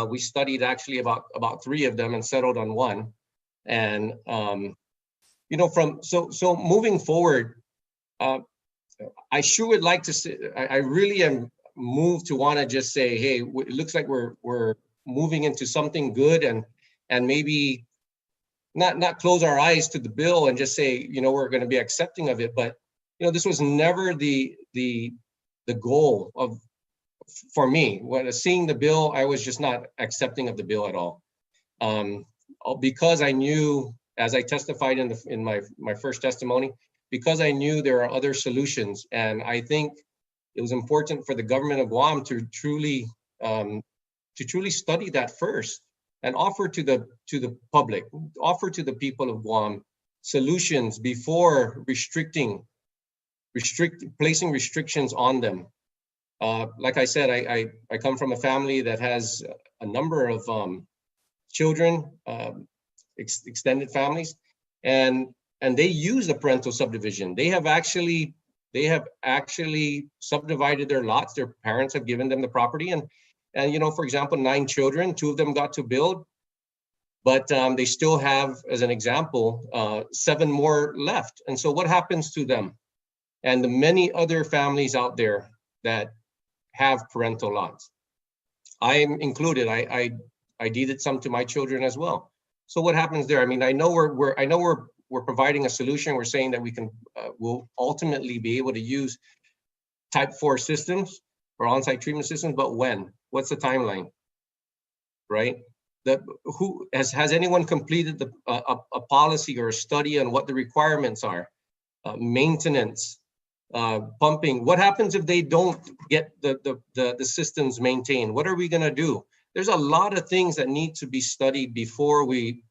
We studied actually about 3 of them and settled on one. And you know, so moving forward, I sure would like to say, I really am moved to want to just say, hey, it looks like we're moving into something good, and maybe not close our eyes to the bill and just say, you know, we're going to be accepting of it. But you know, this was never the goal for me. When seeing the bill, I was just not accepting of the bill at all, because I knew, as I testified in my first testimony, because I knew there are other solutions, and I think it was important for the government of Guam to truly study that first and offer to the public, offer to the people of Guam solutions before placing restrictions on them. Like I said, I come from a family that has a number of children, extended families, and they use the parental subdivision. They have actually subdivided their lots. Their parents have given them the property, and you know, for example, 9 children, 2 of them got to build, but they still have, as an example, 7 more left. And so what happens to them and the many other families out there that have parental lots? I'm included. I deeded some to my children as well. So what happens there? I mean, I know we're providing a solution. We're saying that we'll ultimately be able to use type 4 systems or on-site treatment systems, but when? What's the timeline, right? Has anyone completed a policy or a study on what the requirements are? Maintenance, pumping. What happens if they don't get the systems maintained? What are we gonna do? There's a lot of things that need to be studied before we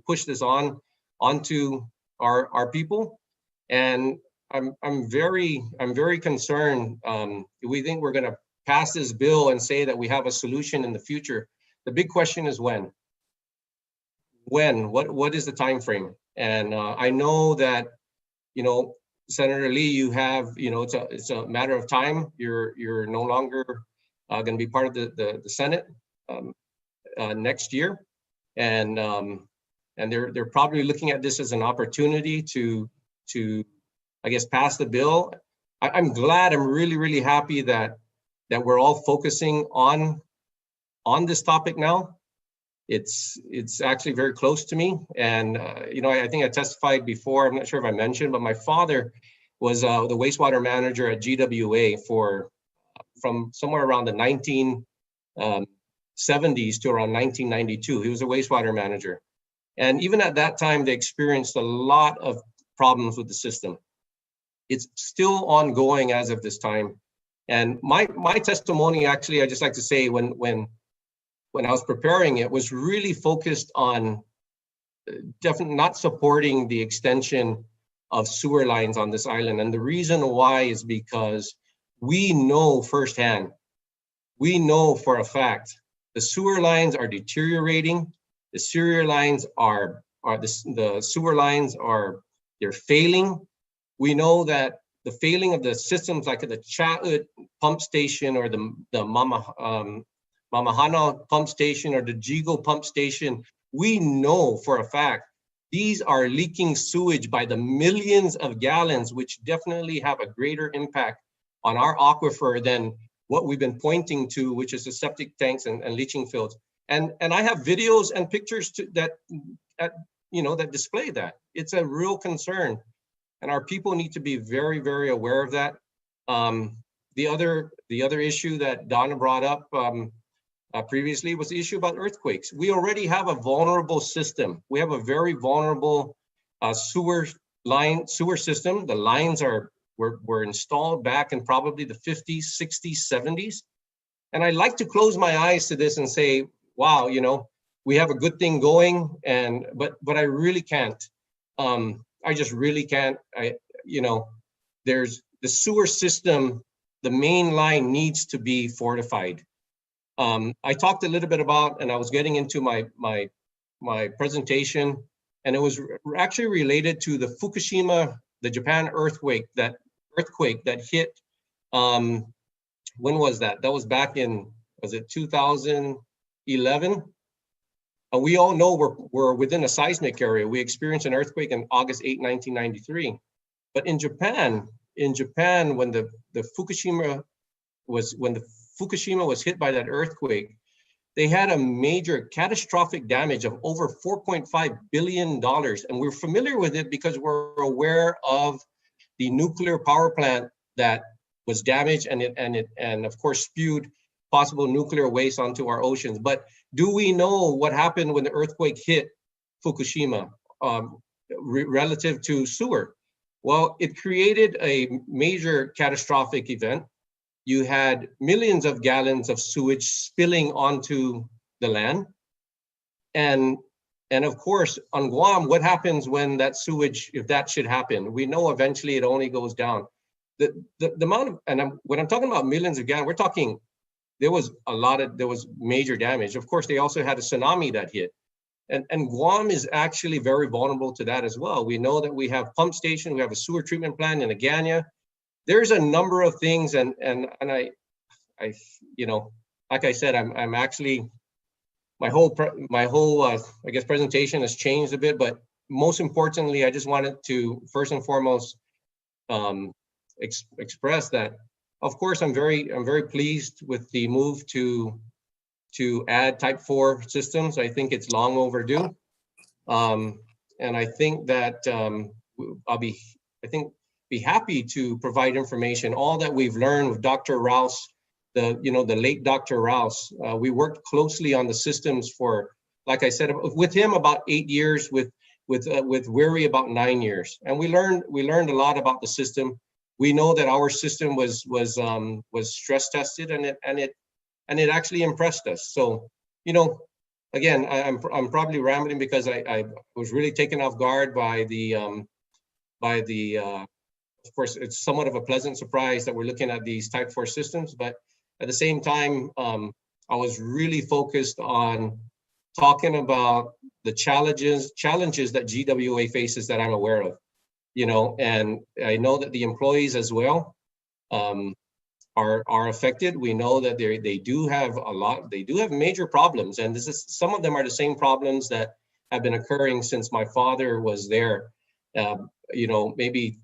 push this onto our people. And I'm very concerned. We think we're gonna pass this bill and say that we have a solution in the future. The big question is when. What is the time frame? And I know that, you know, Senator Lee, you have, you know, it's a matter of time. You're no longer going to be part of the Senate next year, and they're probably looking at this as an opportunity to I guess pass the bill. I'm glad. I'm really happy that we're all focusing on this topic now. It's actually very close to me, and you know, I think I testified before. I'm not sure if I mentioned, but my father was the wastewater manager at GWA from somewhere around the 1970s to around 1992. He was a wastewater manager, and even at that time, they experienced a lot of problems with the system. It's still ongoing as of this time. And my testimony, actually, I just like to say, when I was preparing it, was really focused on definitely not supporting the extension of sewer lines on this island. And the reason why is because we know firsthand, we know for a fact, the sewer lines are deteriorating. The sewer lines they're failing. We know that the failing of the systems like the Cha'ut pump station or the Mamahana pump station or the Jigo pump station, we know for a fact these are leaking sewage by the millions of gallons, which definitely have a greater impact on our aquifer than what we've been pointing to, which is the septic tanks and leaching fields. And I have videos and pictures that display that. It's a real concern, and our people need to be very aware of that. The other issue that Donna brought up, previously was the issue about earthquakes. We already have a vulnerable system. We have a very vulnerable sewer system. The lines were installed back in probably the 50s, 60s, 70s. And I like to close my eyes to this and say, wow, you know, we have a good thing going, but I really can't. I just really can't. There's the sewer system, the main line needs to be fortified. I talked a little bit about, and I was getting into my presentation, and it was actually related to the Fukushima, the Japan earthquake that hit. When was that? That was back in, was it 2011? We all know we're within a seismic area. We experienced an earthquake on August 8, 1993. But in Japan, when the Fukushima was hit by that earthquake, they had a major catastrophic damage of over $4.5 billion. And we're familiar with it because we're aware of the nuclear power plant that was damaged and of course spewed possible nuclear waste onto our oceans. But do we know what happened when the earthquake hit Fukushima relative to sewer? Well, it created a major catastrophic event. You had millions of gallons of sewage spilling onto the land. And of course, on Guam, what happens when that sewage, if that should happen? We know eventually it only goes down. The amount of, and when I'm talking about millions of gallons, we're talking, there was major damage. Of course, they also had a tsunami that hit. And Guam is actually very vulnerable to that as well. We know that we have pump station, we have a sewer treatment plant in Agana. There's a number of things, and I like I said, I'm actually, my whole I guess presentation has changed a bit, but most importantly, I just wanted to first and foremost express that, of course, I'm very pleased with the move to add type 4 systems. I think it's long overdue. And I think that I'll be happy to provide information, all that we've learned with Dr. Rouse, the late Dr. Rouse. We worked closely on the systems for, like I said, with him about 8 years, with Weary about 9 years. And we learned a lot about the system. We know that our system was stress tested, and it actually impressed us. So, again, I'm probably rambling because I was really taken off guard by the of course, it's somewhat of a pleasant surprise that we're looking at these type 4 systems, but at the same time, I was really focused on talking about the challenges that GWA faces that I'm aware of, and I know that the employees as well are affected. We know that they do have major problems, and some of them are the same problems that have been occurring since my father was there, maybe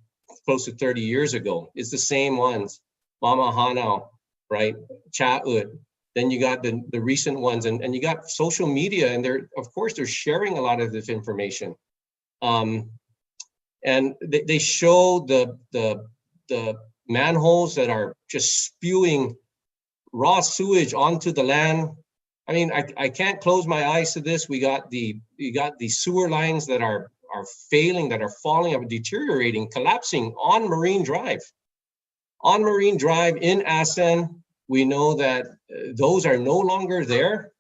close to 30 years ago. It's the same ones, Mama Hanau, right? Cha'ut. Then you got the recent ones, and you got social media, and they're sharing a lot of this information. And they show the manholes that are just spewing raw sewage onto the land. I mean, I can't close my eyes to this. We got the sewer lines that are failing, that are falling, are deteriorating, collapsing on Marine Drive. On Marine Drive in Asan, we know that those are no longer there.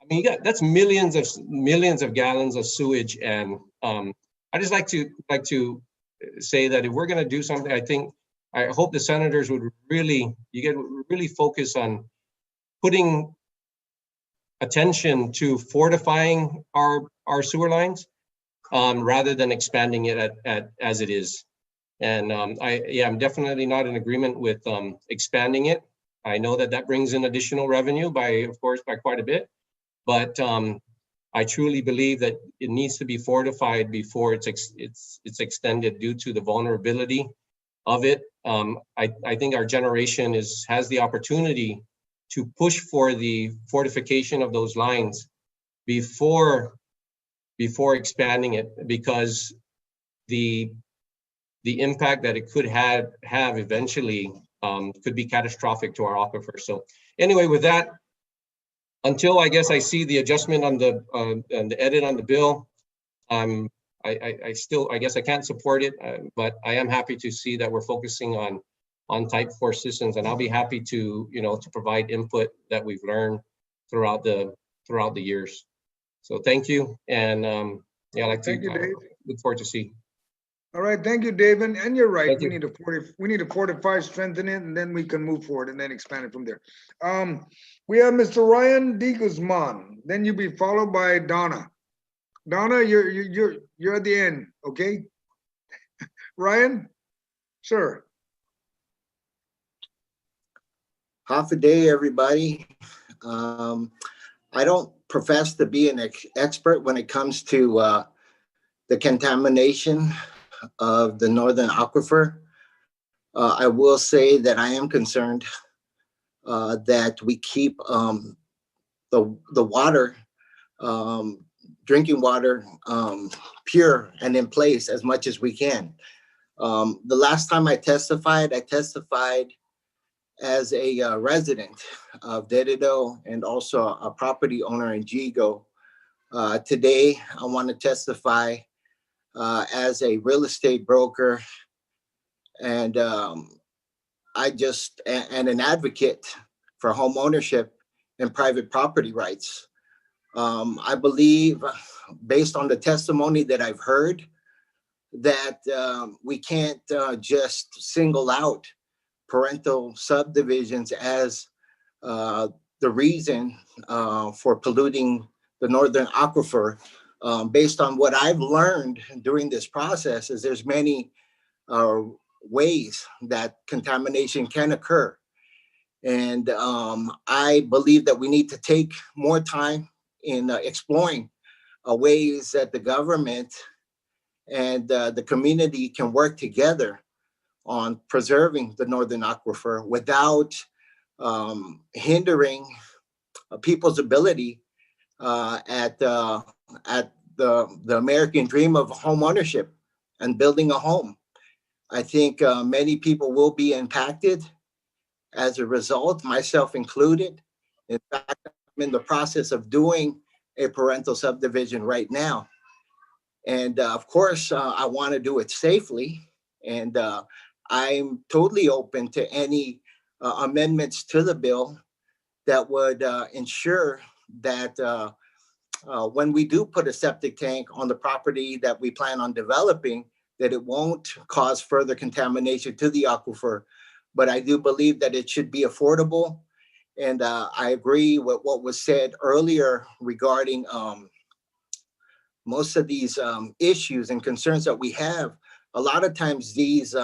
I mean, that's millions of gallons of sewage, and I just like to say that if we're going to do something, I hope the senators would really focus on putting attention to fortifying our sewer lines rather than expanding it as it is. And I'm definitely not in agreement with expanding it. I know that brings in additional revenue by quite a bit, but I truly believe that it needs to be fortified before it's extended due to the vulnerability of it. I think our generation has the opportunity to push for the fortification of those lines before expanding it, because the impact that it could have eventually could be catastrophic to our aquifer. So anyway, with that, until I guess I see the adjustment on the edit on the bill, I still, I guess I can't support it, but I am happy to see that we're focusing on type 4 systems, and I'll be happy to, to provide input that we've learned throughout the years. So thank you, and yeah, I'd like to Thank you, Dave. look forward to see. All right, thank you, David. And you're right. Thank We you. need to fortify, strengthen it, and then we can move forward and then expand it from there. We have Mr. Ryan D. Guzman. Then you'll be followed by Donna. Donna, you're at the end, okay? Ryan, sure. Half a day, everybody. I don't profess to be an expert when it comes to the contamination of the northern aquifer. I will say that I am concerned that we keep the water, drinking water, pure and in place as much as we can. The last time I testified as a resident of Dededo and also a property owner in Jigo. Today, I want to testify as a real estate broker and and an advocate for home ownership and private property rights. I believe, based on the testimony that I've heard, that we can't just single out parental subdivisions as the reason for polluting the northern aquifer. Based on what I've learned during this process, is there's many ways that contamination can occur. And I believe that we need to take more time in exploring ways that the government and the community can work together on preserving the northern aquifer without hindering people's ability at the American dream of home ownership and building a home. I think many people will be impacted as a result, myself included. In fact, I'm in the process of doing a parental subdivision right now. And of course, I want to do it safely. And I'm totally open to any amendments to the bill that would ensure that when we do put a septic tank on the property that we plan on developing, that it won't cause further contamination to the aquifer. But I do believe that it should be affordable. And I agree with what was said earlier regarding most of these issues and concerns that we have. A lot of times these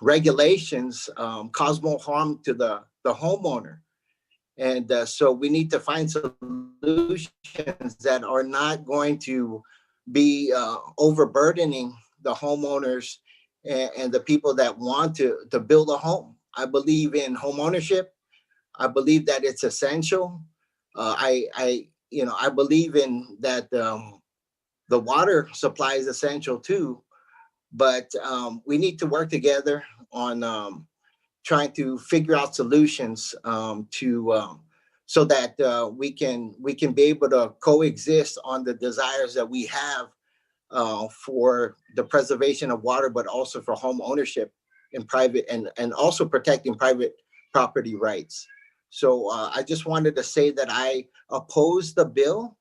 regulations cause more harm to the homeowner. And so we need to find solutions that are not going to be overburdening the homeowners and the people that want to build a home. I believe in home ownership. I believe that it's essential. I believe in that the water supply is essential too, but we need to work together on trying to figure out solutions so that we can be able to coexist on the desires that we have for the preservation of water, but also for home ownership and private and also protecting private property rights. So I just wanted to say that I oppose the bill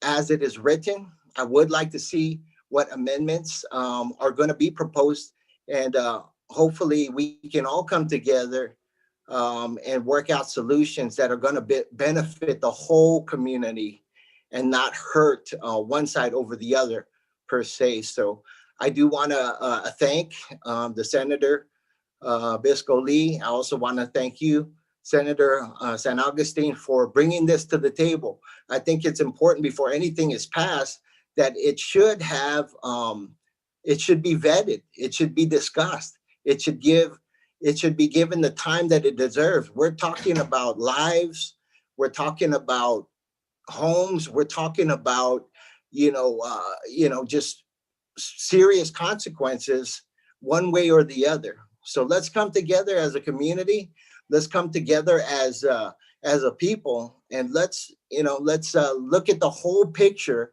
as it is written. I would like to see what amendments are going to be proposed, and hopefully we can all come together and work out solutions that are going to benefit the whole community and not hurt one side over the other per se. So I do want to thank the Senator Bisco Lee. I also want to thank you, Senator San Agustin, for bringing this to the table. I think it's important before anything is passed that it should have, it should be vetted. It should be discussed. It should be given the time that it deserves. We're talking about lives. We're talking about homes. We're talking about, just serious consequences one way or the other. So let's come together as a community. let's come together as a people, and let's look at the whole picture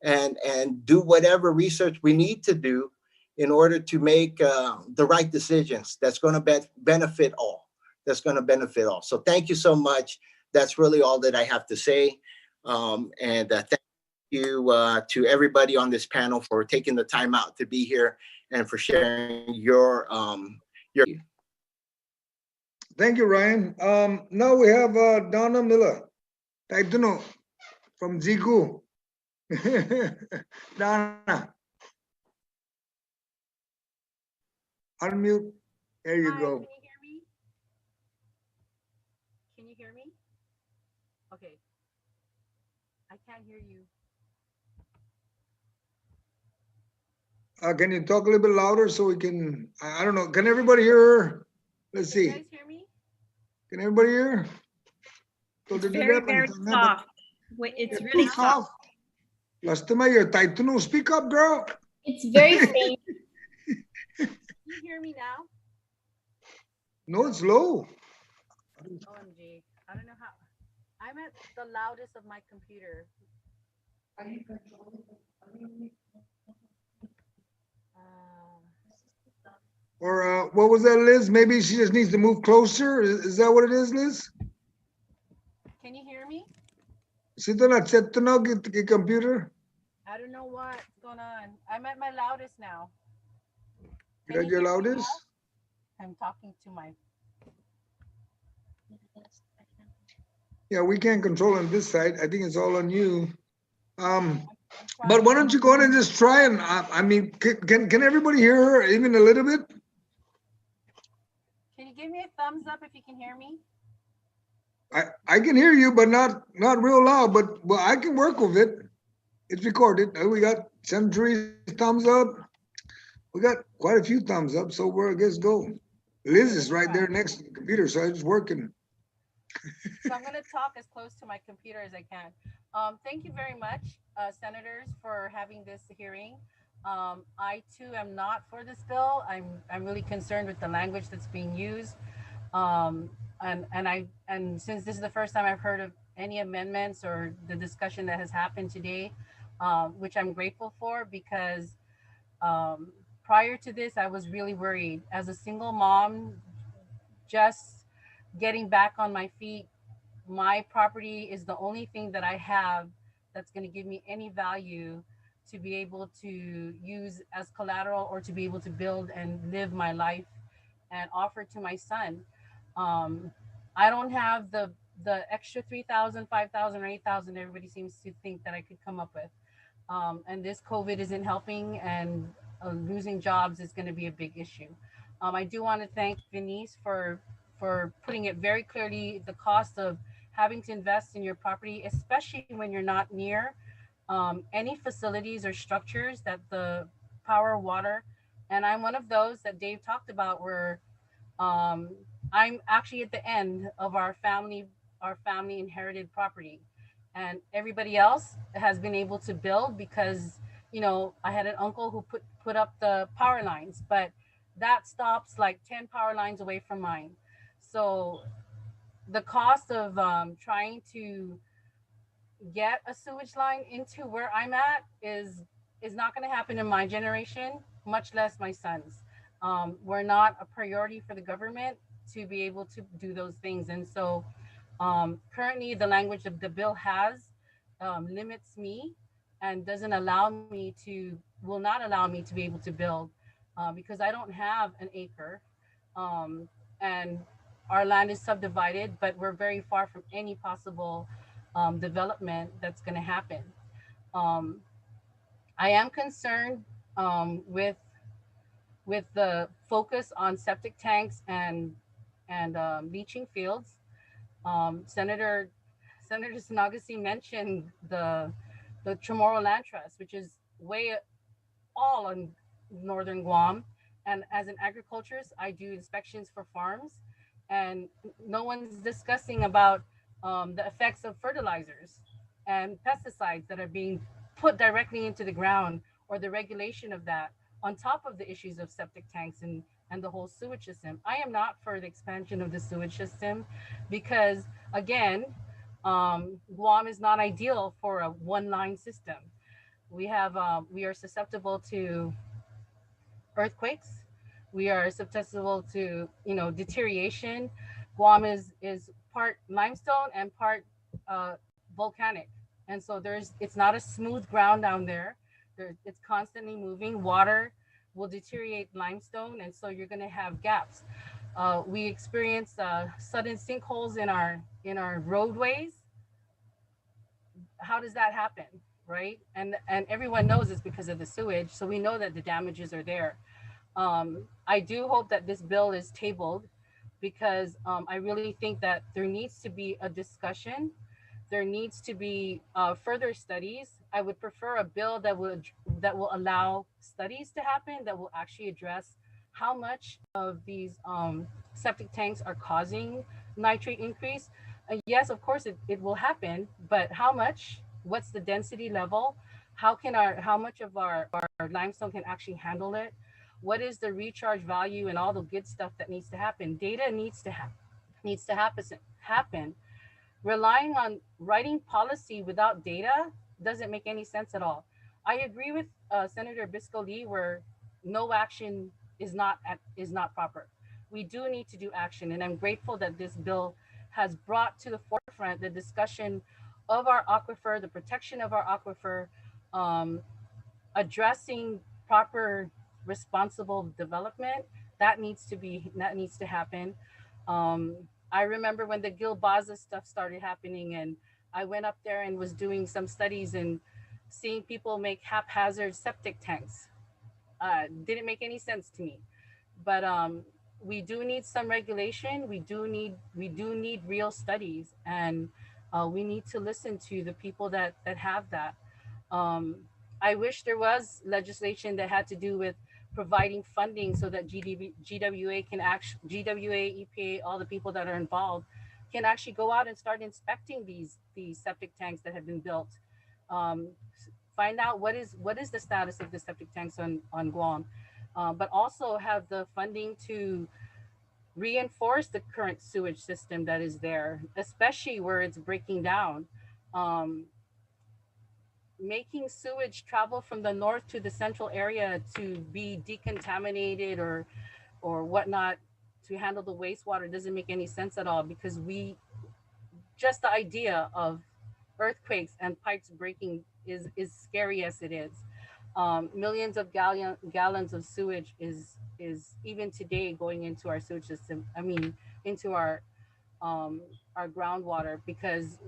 and do whatever research we need to do in order to make the right decisions that's going to benefit all. That's going to benefit all. So thank you so much. That's really all that I have to say. And thank you to everybody on this panel for taking the time out to be here and for sharing your. Thank you, Ryan. Now we have Donna Miller, Taituno from Ziku. Donna, unmute. There you Hi, go. can you hear me? Can you hear me? Okay. I can't hear you. Can you talk a little bit louder so we can, I don't know, can everybody hear her? Let's Can you see. guys hear me? Can everybody hear her? It's very, very soft. Wait, it's really soft. Lastima, your Taituno, speak up, girl. It's very faint. Can you hear me now? No, it's low. OMG. I don't know how. I'm at the loudest of my computer. Or what was that, Liz? Maybe she just needs to move closer. Is that what it is, Liz? Can you hear me? Sito na set to now get the computer. I don't know what's going on. I'm at my loudest now. You at your loudest? I'm talking to my. Yeah, we can't control on this side. I think it's all on you. But why don't you go ahead and just try and I mean, can everybody hear her even a little bit? Can you give me a thumbs up if you can hear me? I can hear you, but not real loud. But well, I can work with it. It's recorded. We got Century's thumbs up. We got quite a few thumbs up, so we're I guess go. Liz is right there next to the computer, so it's working. So I'm going to talk as close to my computer as I can. Thank you very much, senators, for having this hearing. I too am not for this bill. I'm really concerned with the language that's being used. And since this is the first time I've heard of any amendments or the discussion that has happened today, which I'm grateful for, because prior to this, I was really worried. As a single mom, just getting back on my feet, my property is the only thing that I have that's going to give me any value to be able to use as collateral or to be able to build and live my life and offer to my son. I don't have the extra 3,000, 5,000, or 8,000 everybody seems to think that I could come up with. And this COVID isn't helping, and losing jobs is going to be a big issue. I do want to thank Venice for putting it very clearly, the cost of having to invest in your property, especially when you're not near any facilities or structures that the power, water, and I'm one of those that Dave talked about where I'm actually at the end of our family inherited property, and everybody else has been able to build because, you know, I had an uncle who put up the power lines, but that stops like 10 power lines away from mine. So the cost of trying to get a sewage line into where I'm at is not going to happen in my generation, much less my son's. We're not a priority for the government to be able to do those things. And so currently the language of the bill has limits me and doesn't allow me to, will not allow me to be able to build because I don't have an acre. And our land is subdivided, but we're very far from any possible development that's going to happen. I am concerned with the focus on septic tanks and leaching fields. Senator Sinagasi mentioned the Chamorro Land Trust, which is way all on northern Guam. And as an agriculturist, I do inspections for farms, and no one's discussing about the effects of fertilizers and pesticides that are being put directly into the ground, or the regulation of that, on top of the issues of septic tanks and and the whole sewage system. I am not for the expansion of the sewage system because, again, Guam is not ideal for a one-line system. We are susceptible to earthquakes. We are susceptible to, deterioration. Guam is part limestone and part volcanic, and so it's not a smooth ground down there. It's constantly moving. Water will deteriorate limestone, and so you're going to have gaps. We experience sudden sinkholes in our roadways. How does that happen, right? And everyone knows it's because of the sewage, so we know that the damages are there. I do hope that this bill is tabled because I really think that there needs to be a discussion. There needs to be further studies. I would prefer a bill that will allow studies to happen, that will actually address how much of these septic tanks are causing nitrate increase. Yes, of course it will happen, but how much? What's the density level? How much of our limestone can actually handle it? What is the recharge value and all the good stuff that needs to happen? Data needs to happen. Relying on writing policy without data doesn't make any sense at all. I agree with Senator Bisco Lee where no action is not proper. We do need to do action, and I'm grateful that this bill has brought to the forefront the discussion of our aquifer, the protection of our aquifer, um, addressing proper responsible development. That needs to happen. um, I remember when the Gilbaza stuff started happening, and I went up there and was doing some studies and seeing people make haphazard septic tanks. Didn't make any sense to me. But we do need some regulation. We do need real studies, and we need to listen to the people that have that. um, I wish there was legislation that had to do with providing funding so that GWA can GWA, EPA, all the people that are involved can actually go out and start inspecting these septic tanks that have been built. Um, Find out what is the status of the septic tanks on Guam, but also have the funding to reinforce the current sewage system that is there, especially where it's breaking down. Um, Making sewage travel from the north to the central area to be decontaminated or whatnot to handle the wastewater doesn't make any sense at all, because just the idea of earthquakes and pipes breaking is scary as it is. Millions of gallons of sewage is even today going into our sewage system. I mean, into our groundwater, because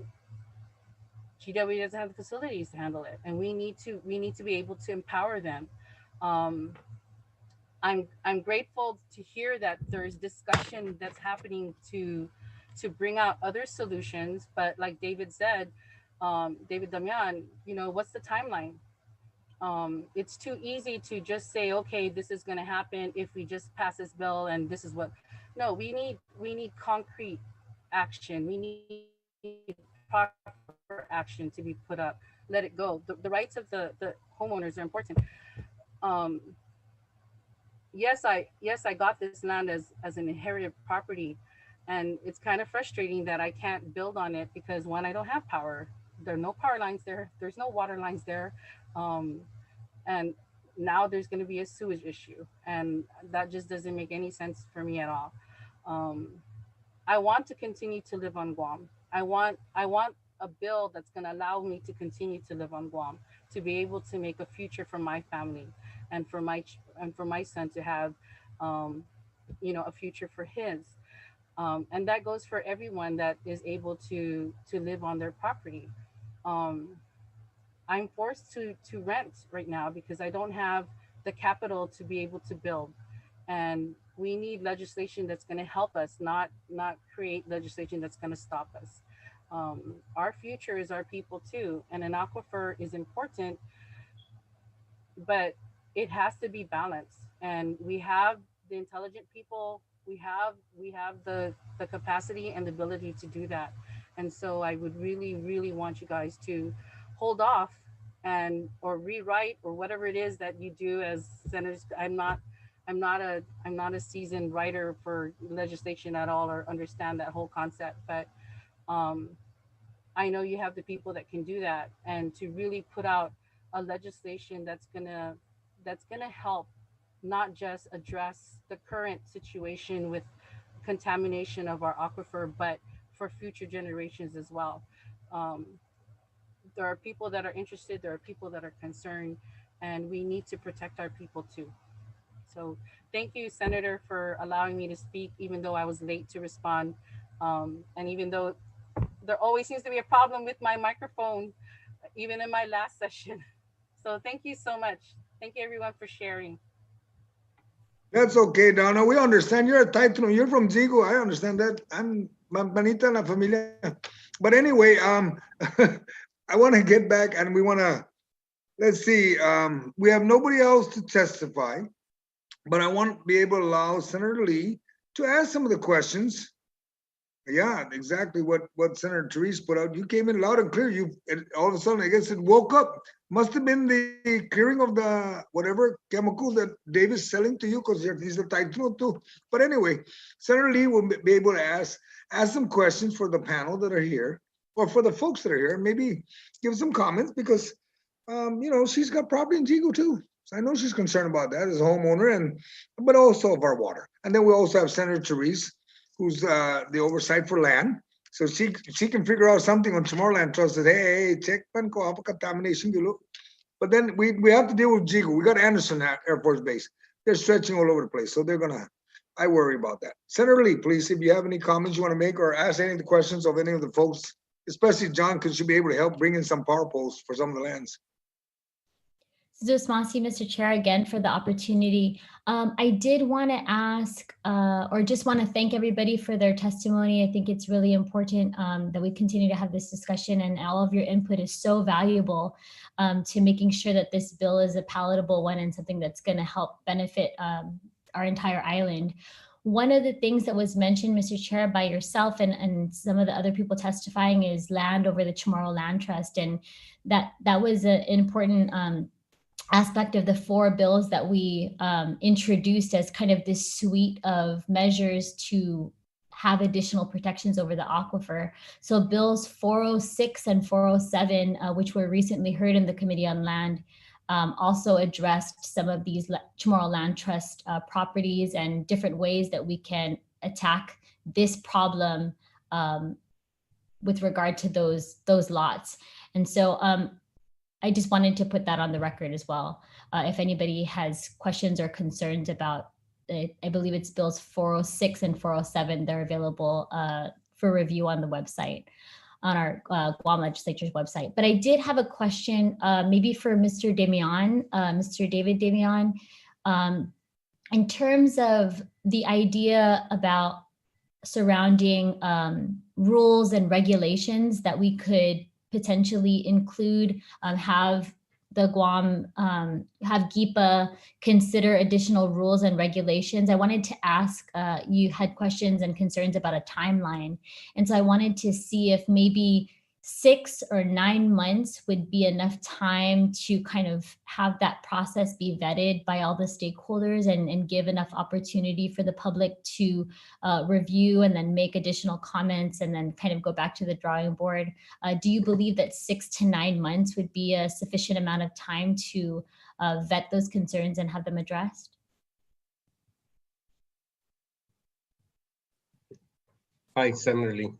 GW doesn't have the facilities to handle it, and we need to be able to empower them. Um, I'm grateful to hear that there's discussion that's happening to bring out other solutions, but like David said, David Damian, what's the timeline? It's too easy to just say, okay, this is going to happen if we just pass this bill, and this is what. No, we need concrete action. We need proper action to be put up. Let it go. The rights of the homeowners are important. Um, yes, I got this land as an inherited property, and it's kind of frustrating that I can't build on it because, one, I don't have power. There are no power lines there. There's no water lines there. Um, and now there's going to be a sewage issue, and that just doesn't make any sense for me at all. Um, I want to continue to live on Guam. I want a bill that's going to allow me to continue to live on Guam, to be able to make a future for my family, and for my son to have, a future for his. And that goes for everyone that is able to live on their property. Um, I'm forced to rent right now because I don't have the capital to be able to build. And we need legislation that's going to help us, not create legislation that's going to stop us. Our future is our people too, and an aquifer is important, but it has to be balanced. And we have the intelligent people. We have the capacity and the ability to do that. And so I would really, really want you guys to hold off or rewrite or whatever it is that you do as senators. I'm not a seasoned writer for legislation at all or understand that whole concept, but I know you have the people that can do that, and to really put out a legislation that's gonna help not just address the current situation with contamination of our aquifer, but for future generations as well. Um, there are people that are interested, there are people that are concerned, and we need to protect our people too. So thank you, Senator, for allowing me to speak, even though I was late to respond. And even though there always seems to be a problem with my microphone, even in my last session. So thank you so much. Thank you everyone for sharing. That's okay, Donna. We understand. You're a Taitano. You're from Zigo. I understand that. I'm Manita la Familia. But anyway, I want to get back and we want to, let's see, we have nobody else to testify, but I want to be able to allow Senator Lee to ask some of the questions. Yeah, exactly what Senator Therese put out. You came in loud and clear. All of a sudden, I guess it woke up. Must have been the clearing of the whatever chemical that Dave is selling to you, because he's a Taitano too. But anyway, Senator Lee will be able to ask some questions for the panel that are here, or for the folks that are here. Maybe give some comments because she's got property in Jigo too. So I know she's concerned about that as a homeowner, but also of our water. And then we also have Senator Therese, who's the oversight for land. So she can figure out something on Tomorrowland Trust that, hey, check ko contamination. But then we have to deal with Jigo. We got Anderson Air Force Base. They're stretching all over the place. So I worry about that. Senator Lee, please, if you have any comments you want to make or ask any of the questions of any of the folks, especially John, because she'll be able to help bring in some power poles for some of the lands. Masi, Mr. Chair, again for the opportunity. I did want to ask or just want to thank everybody for their testimony. I think it's really important that we continue to have this discussion, and all of your input is so valuable to making sure that this bill is a palatable one and something that's going to help benefit our entire island. One of the things that was mentioned, Mr. Chair, by yourself and some of the other people testifying is land over the Chamorro Land Trust. And that was an important aspect of the 4 bills that we introduced as kind of this suite of measures to have additional protections over the aquifer. So bills 406 and 407, which were recently heard in the Committee on Land, also addressed some of these Chamorro Land Trust properties and different ways that we can attack this problem with regard to those lots. And so I just wanted to put that on the record as well. If anybody has questions or concerns about it, I believe it's bills 406 and 407. They're available for review on the website, on our Guam Legislature's website. But I did have a question maybe for Mr. Damian, Mr. David Damian, in terms of the idea about surrounding rules and regulations that we could potentially include, have the Guam, have GIPA consider additional rules and regulations. I wanted to ask, you had questions and concerns about a timeline. And so I wanted to see if maybe 6 or 9 months would be enough time to kind of have that process be vetted by all the stakeholders and give enough opportunity for the public to review and then make additional comments and then kind of go back to the drawing board. Do you believe that 6 to 9 months would be a sufficient amount of time to vet those concerns and have them addressed? Hi, Senator Lee.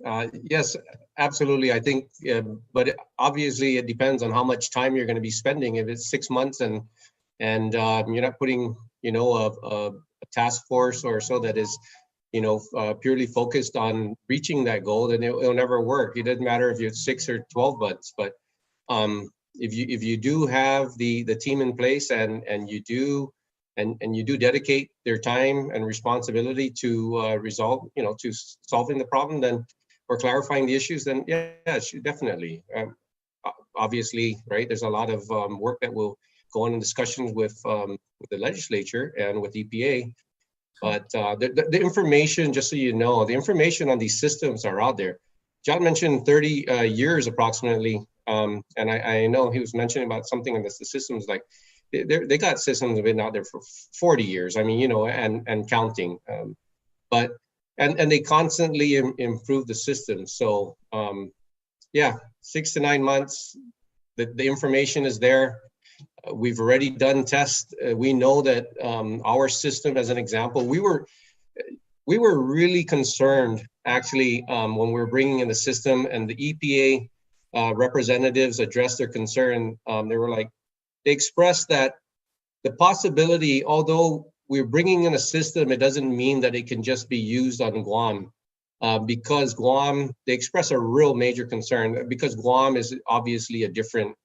Yes, absolutely. I think, but obviously it depends on how much time you're going to be spending. If it's 6 months and you're not putting, a task force or so that is, purely focused on reaching that goal, then it'll never work. It doesn't matter if you're 6 or 12 months, but if you do have the team in place and you do dedicate their time and responsibility to resolve, to solving the problem, then, or clarifying the issues, then yes, definitely. Obviously, right, there's a lot of work that will go on in discussions with the legislature and with EPA. But the information, just so you know, the information on these systems are out there. John mentioned 30 years approximately, and I know he was mentioning about something in the systems like they got systems that have been out there for 40 years. I mean, you know, and counting. But and they constantly improve the system. So yeah, 6 to 9 months. The information is there. We've already done tests. We know that our system, as an example, we were really concerned actually when we were bringing in the system, and the EPA representatives addressed their concern. They expressed that the possibility, although we're bringing in a system, it doesn't mean that it can just be used on Guam. Because Guam, they express a real major concern because Guam is obviously a different,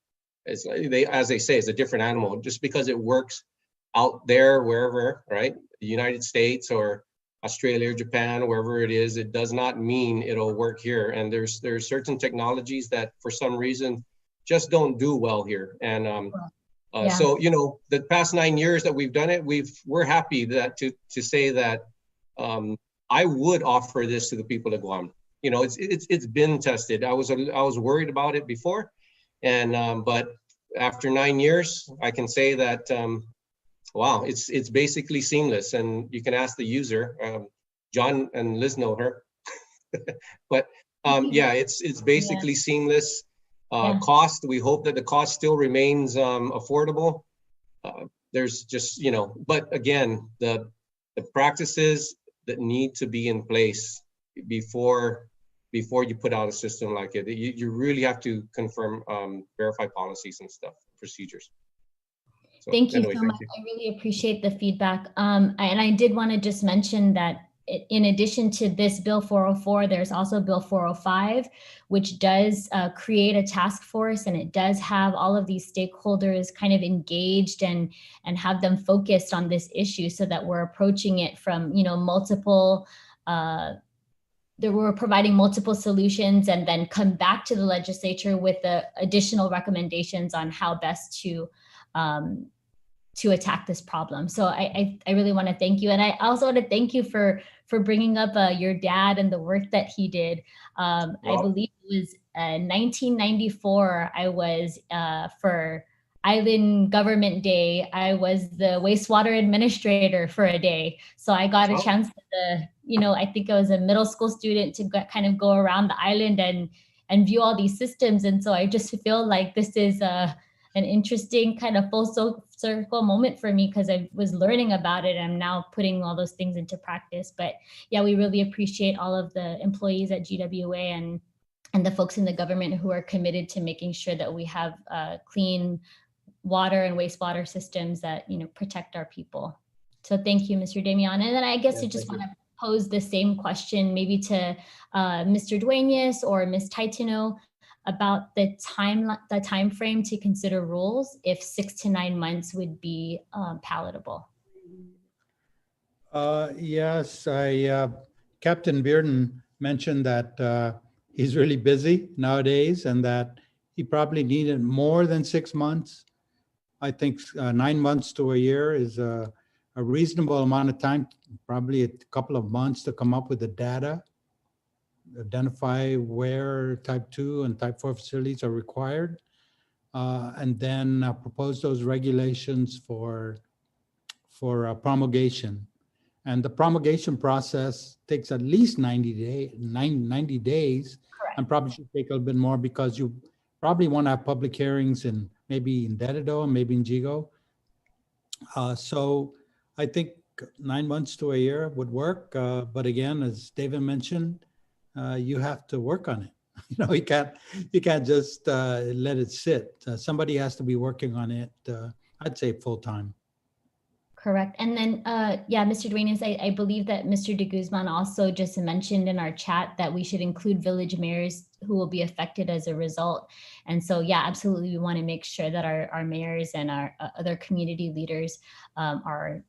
as they say, it's a different animal. Just because it works out there, wherever, right, the United States or Australia or Japan, wherever it is, it does not mean it'll work here. And there's certain technologies that for some reason just don't do well here. And so, you know, the past 9 years that we've done it, we're happy that to say that I would offer this to the people of Guam. You know, it's been tested. I was worried about it before, and but after 9 years, I can say that wow, it's basically seamless. And you can ask the user. John and Liz know her, but yeah, it's basically seamless. Cost, we hope that the cost still remains affordable. There's just, you know, but again, the practices that need to be in place before you put out a system like it. You really have to confirm, verify policies and stuff, procedures. So, Thank you anyway, so much. I really appreciate the feedback. And I did want to just mention that in addition to this Bill 404, there's also Bill 405, which does create a task force, and it does have all of these stakeholders kind of engaged and have them focused on this issue, so that we're approaching it from, you know, multiple that we're providing multiple solutions, and then come back to the legislature with the additional recommendations on how best to attack this problem. So I really want to thank you. And I also want to thank you for bringing up your dad and the work that he did. I believe it was 1994, I was for Island Government Day, I was the wastewater administrator for a day. So I got a chance to, you know, I think I was a middle school student, to kind of go around the island and view all these systems. And so I just feel like this is an interesting kind of full circle moment for me, because I was learning about it. And I'm now putting all those things into practice. But yeah, we really appreciate all of the employees at GWA and the folks in the government who are committed to making sure that we have clean water and wastewater systems that, you know, protect our people. So thank you, Mr. Damian. And then I guess I just want to pose the same question maybe to Mr. Duenas or Ms. Taitino about the time frame to consider rules, if 6 to 9 months would be palatable. Yes, Captain Bearden mentioned that he's really busy nowadays, and that he probably needed more than 6 months. I think 9 months to a year is a reasonable amount of time, probably a couple of months to come up with the data, identify where type 2 and type 4 facilities are required, and then propose those regulations for promulgation. And the promulgation process takes at least 90 days, Correct. and probably should take a little bit more, because you probably want to have public hearings in maybe in Dededo and maybe in Jigo. So I think 9 months to a year would work. But again, as David mentioned, you have to work on it. You know, you can't just let it sit. Somebody has to be working on it. I'd say full time. Correct. And then, yeah, Mr. Duenas, I believe that Mr. de Guzman also just mentioned in our chat that we should include village mayors who will be affected as a result. And so, yeah, absolutely, we want to make sure that our mayors and our other community leaders are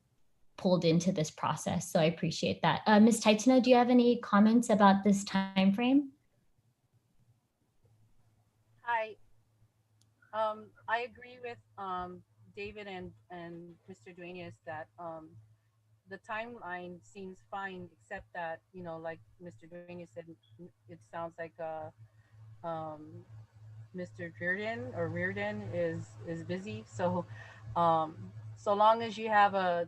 pulled into this process. So I appreciate that. Ms. Taitino, do you have any comments about this time frame? Hi. I agree with David and Mr. Duenas that the timeline seems fine, except that, you know, like Mr. Duenas said, it sounds like Mr. Reardon is busy. So, so long as you have a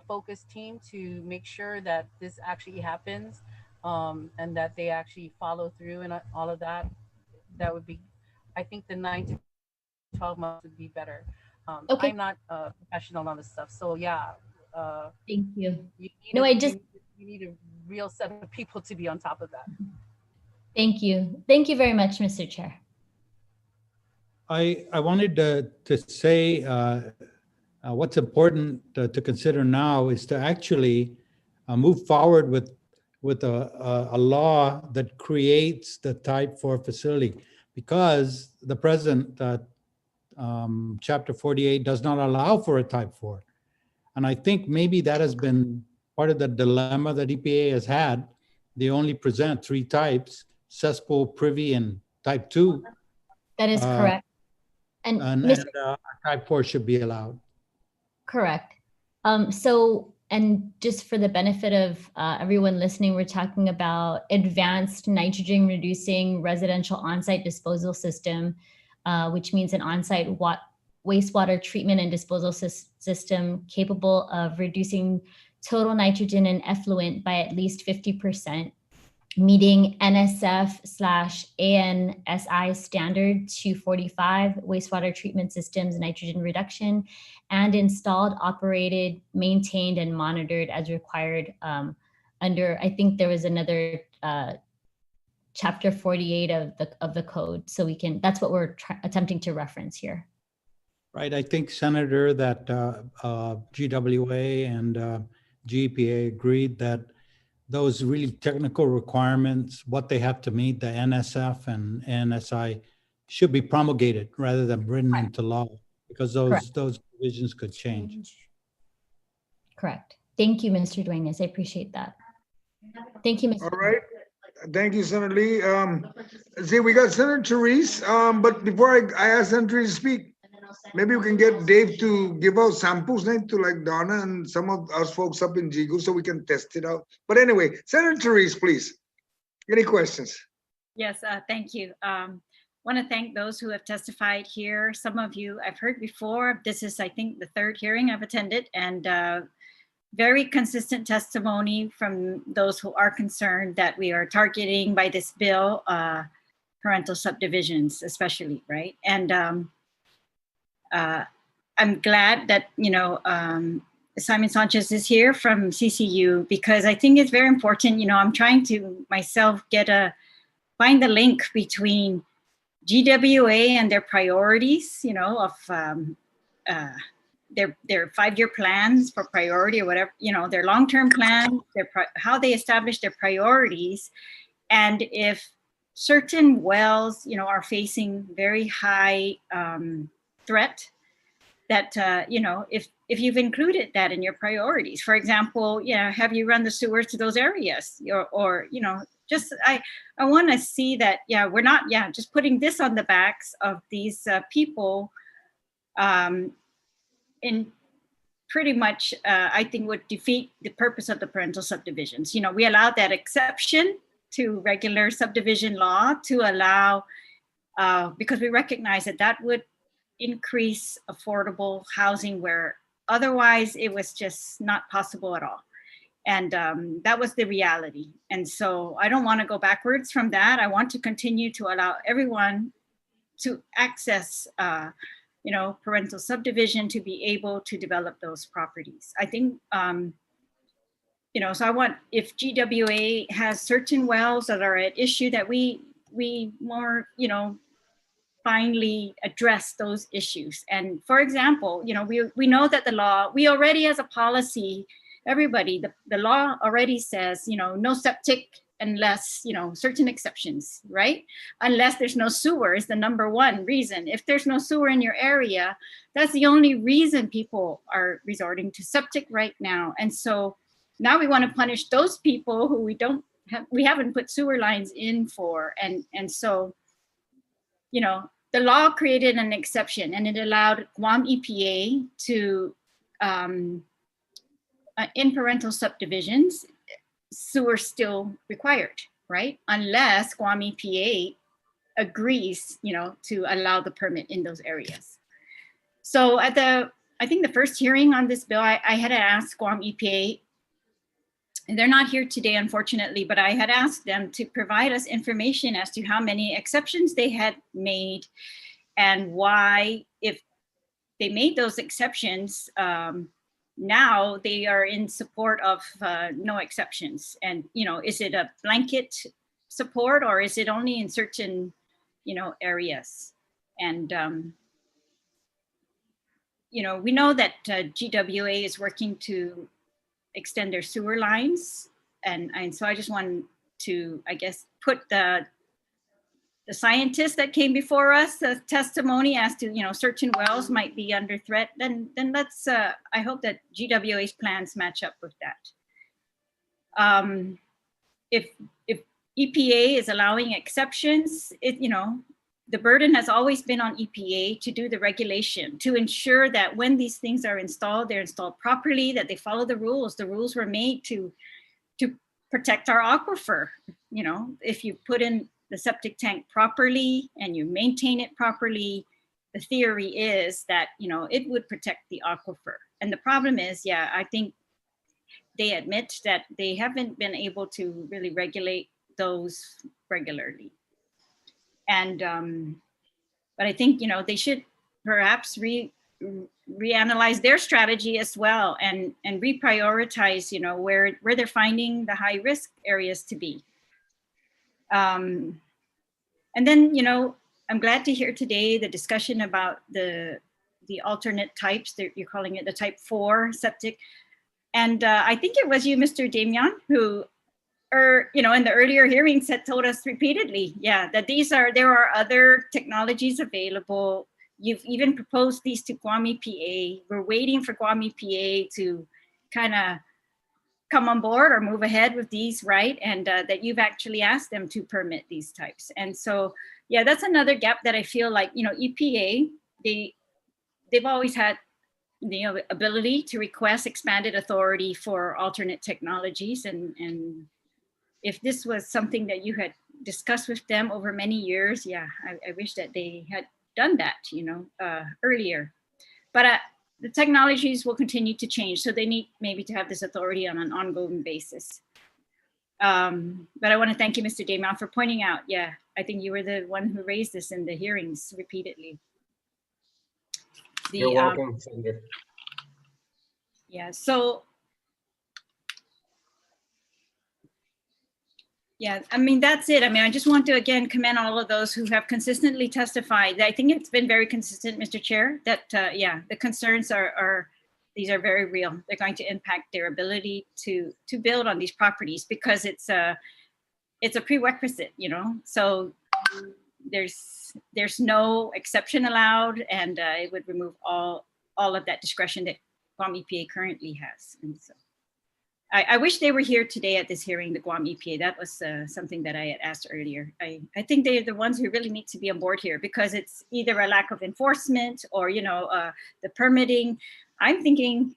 focused team to make sure that this actually happens, and that they actually follow through and all of that, that would be, I think the 9 to 12 months would be better. Okay, I'm not professional on this stuff, so yeah, thank you. you need No, a I just, you need a real set of people to be on top of that. thank you. Thank you very much, Mr. Chair. I wanted to say what's important to consider now is to actually move forward with a law that creates the type 4 facility, because the present chapter 48 does not allow for a type 4. And I think maybe that has been part of the dilemma that EPA has had. They only present 3 types: cesspool, privy, and type 2. That is correct. And Mr. Type 4 should be allowed. Correct. So, and just for the benefit of everyone listening, we're talking about advanced nitrogen reducing residential on-site disposal system, which means an on-site wastewater treatment and disposal system capable of reducing total nitrogen and effluent by at least 50%, meeting NSF/ANSI standard 245 wastewater treatment systems nitrogen reduction, and installed, operated, maintained, and monitored as required under, I think there was another chapter 48 of the code. So we can, that's what we're attempting to reference here. Right. I think, Senator, that GWA and GEPA agreed that those really technical requirements, what they have to meet, the NSF and NSI, should be promulgated rather than written into law, because those provisions could change. Correct. Thank you, Mr. Duenas. I appreciate that. Thank you, Mr. All right. Thank you, Senator Lee. See, we got Senator Therese, but before I ask Senator Therese to speak, maybe we can get Dave to give out samples to like Donna and some of us folks up in Jigu so we can test it out. But anyway, Senator Therese, please. Any questions? Yes, thank you. Want to thank those who have testified here. Some of you I've heard before. This is, I think, the 3rd hearing I've attended, and very consistent testimony from those who are concerned that we are targeting by this bill parental subdivisions, especially, right? And I'm glad that, Simon Sanchez is here from CCU, because I think it's very important. I'm trying to myself find the link between GWA and their priorities, of their 5-year plans for priority or whatever, their long-term plan, how they establish their priorities. And if certain wells, are facing very high threat, that, if you've included that in your priorities, for example, have you run the sewers to those areas, or just, I want to see that, we're not, just putting this on the backs of these people, in pretty much, I think would defeat the purpose of the parental subdivisions. We allowed that exception to regular subdivision law to allow, because we recognize that would increase affordable housing where otherwise it was just not possible at all. And that was the reality. And so I don't want to go backwards from that. I want to continue to allow everyone to access, parental subdivision, to be able to develop those properties. I think, so I want, if GWA has certain wells that are at issue, that we more, finally address those issues. And for example, we know that the law, we already, as a policy, everybody, the law already says, no septic unless, certain exceptions, right? Unless there's no sewer is the number one reason. If there's no sewer in your area, that's the only reason people are resorting to septic right now. And so now we want to punish those people who we haven't put sewer lines in for. And so, the law created an exception, and it allowed Guam EPA to, in parental subdivisions, sewer still required, right? Unless Guam EPA agrees, to allow the permit in those areas. So I think the first hearing on this bill, I had to ask Guam EPA, and they're not here today, unfortunately, but I had asked them to provide us information as to how many exceptions they had made and why, if they made those exceptions, now they are in support of no exceptions. And, is it a blanket support, or is it only in certain, areas? And, we know that GWA is working to extend their sewer lines. And so I just want to, I guess, put the scientists that came before us, the testimony as to, certain wells might be under threat, then let's, I hope that GWA's plans match up with that. If EPA is allowing exceptions, the burden has always been on EPA to do the regulation, to ensure that when these things are installed, they're installed properly, that they follow the rules. The rules were made to protect our aquifer. If you put in the septic tank properly and you maintain it properly, the theory is that, it would protect the aquifer. And the problem is, I think they admit that they haven't been able to really regulate those regularly. And, but I think, they should perhaps reanalyze their strategy as well and reprioritize, where they're finding the high risk areas to be. And then, I'm glad to hear today the discussion about the alternate types. You're calling it the type 4 septic. And I think it was you, Mr. Damian, who, in the earlier hearings had told us repeatedly, that there are other technologies available. You've even proposed these to Guam EPA. We're waiting for Guam EPA to kind of come on board or move ahead with these, right? And that you've actually asked them to permit these types. And so, that's another gap that I feel like, EPA, they've always had the ability to request expanded authority for alternate technologies. And if this was something that you had discussed with them over many years, I wish that they had done that, earlier. But the technologies will continue to change, so they need maybe to have this authority on an ongoing basis. But I want to thank you, Mr. Damian, for pointing out, I think you were the one who raised this in the hearings repeatedly. You're welcome, Senator. So, I mean, that's it. I mean, I just want to, again, commend all of those who have consistently testified. I think it's been very consistent, Mr. Chair, that, the concerns these are very real. They're going to impact their ability to build on these properties because it's a prerequisite, So there's no exception allowed, and it would remove all of that discretion that Guam EPA currently has. And so I wish they were here today at this hearing, the Guam EPA. That was something that I had asked earlier. I think they're the ones who really need to be on board here because it's either a lack of enforcement or, the permitting. I'm thinking,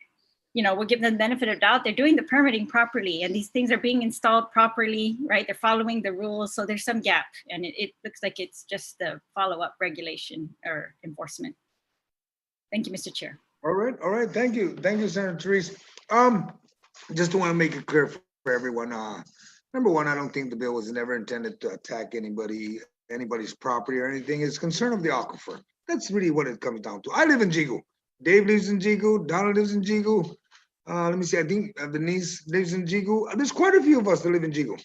we'll give them the benefit of doubt. They're doing the permitting properly and these things are being installed properly, right? They're following the rules. So there's some gap and it looks like it's just the follow-up regulation or enforcement. Thank you, Mr. Chair. All right. Thank you, Senator Therese. Just want to make it clear for everyone. Number one, I don't think the bill was never intended to attack anybody's property or anything. It's concern of the aquifer. That's really what it comes down to. I live in Jigu. Dave lives in Jigu. Donna lives in Jigu. Let me see. I think Denise lives in Jigu. There's quite a few of us that live in Jigu.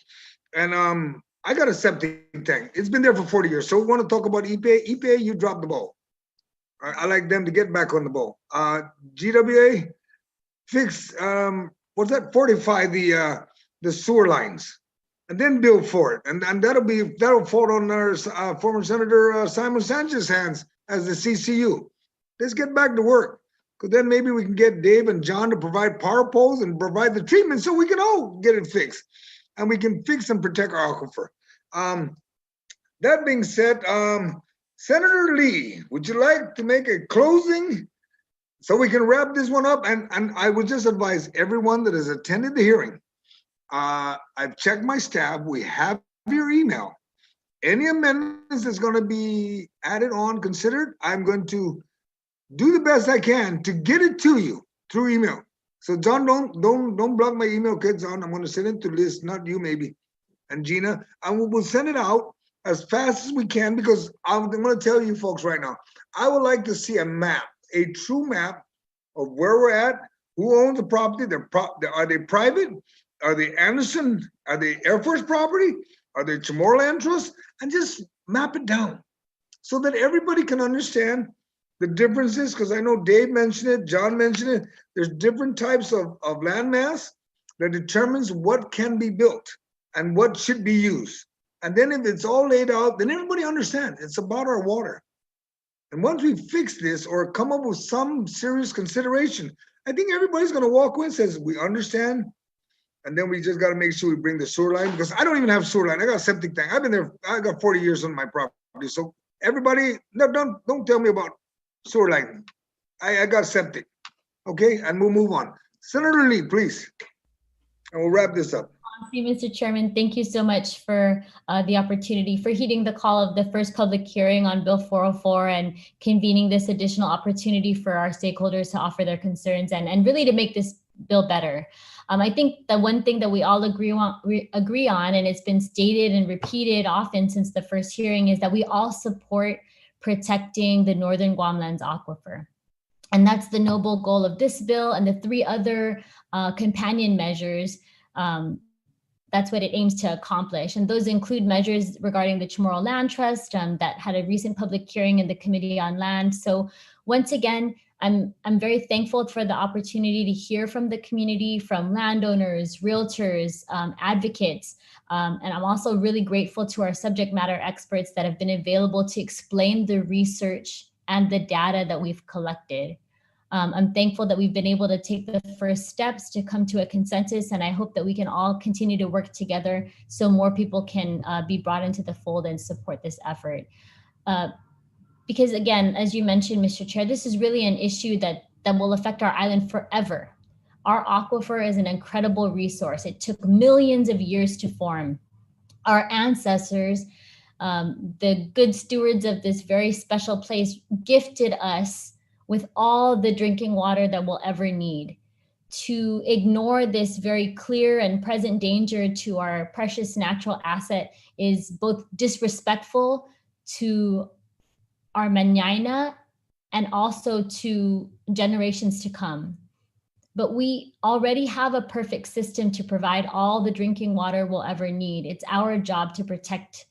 And I got a septic tank. It's been there for 40 years. So we want to talk about EPA. EPA, you dropped the ball. I like them to get back on the ball. GWA, fix, fortify the sewer lines and then build for it. And that'll fall on our former Senator Simon Sanchez's hands as the CCU. Let's get back to work. Because then maybe we can get Dave and John to provide power poles and provide the treatment so we can all get it fixed. And we can fix and protect our aquifer. That being said, Senator Lee, would you like to make a closing so we can wrap this one up? And I would just advise everyone that has attended the hearing. I've checked my staff. We have your email. any amendments that's going to be added on, considered, I'm going to do the best I can to get it to you through email. So John, don't block my email, kids. I'm going to send it to Liz, not you, maybe, and Gina, and we'll send it out as fast as we can, because I'm going to tell you folks right now, I would like to see a map, a true map of where we're at, who owns the property. Are they private? Are they Anderson? Are they Air Force property? Are they Chamorro Land Trust? And just map it down so that everybody can understand the differences, because I know Dave mentioned it, John mentioned it. There's different types of land mass that determines what can be built and what should be used. And then if it's all laid out, then everybody understands it's about our water. And once we fix this or come up with some serious consideration, I think everybody's going to walk away and says, we understand. And then we just got to make sure we bring the sewer line, because I don't even have sewer line. I got a septic tank. I've been there. I got 40 years on my property. So everybody, no, don't tell me about sewer line. I got septic. Okay, and we'll move on. Senator Lee, please. And we'll wrap this up. Mr. Chairman, thank you so much for the opportunity, for heeding the call of the first public hearing on Bill 404 and convening this additional opportunity for our stakeholders to offer their concerns and really to make this bill better. I think the one thing that we all agree on, and it's been stated and repeated often since the first hearing, is that we all support protecting the Northern Guam Lands aquifer. And that's the noble goal of this bill and the 3 other companion measures. That's what it aims to accomplish. And those include measures regarding the Chamorro Land Trust that had a recent public hearing in the Committee on Land. So once again, I'm very thankful for the opportunity to hear from the community, from landowners, realtors, advocates. And I'm also really grateful to our subject matter experts that have been available to explain the research and the data that we've collected. I'm thankful that we've been able to take the first steps to come to a consensus, and I hope that we can all continue to work together so more people can be brought into the fold and support this effort. Because again, as you mentioned, Mr. Chair, this is really an issue that will affect our island forever. Our aquifer is an incredible resource. It took millions of years to form. Our ancestors, the good stewards of this very special place, gifted us with all the drinking water that we'll ever need. To ignore this very clear and present danger to our precious natural asset is both disrespectful to our mañana and also to generations to come. But we already have a perfect system to provide all the drinking water we'll ever need. It's our job to protect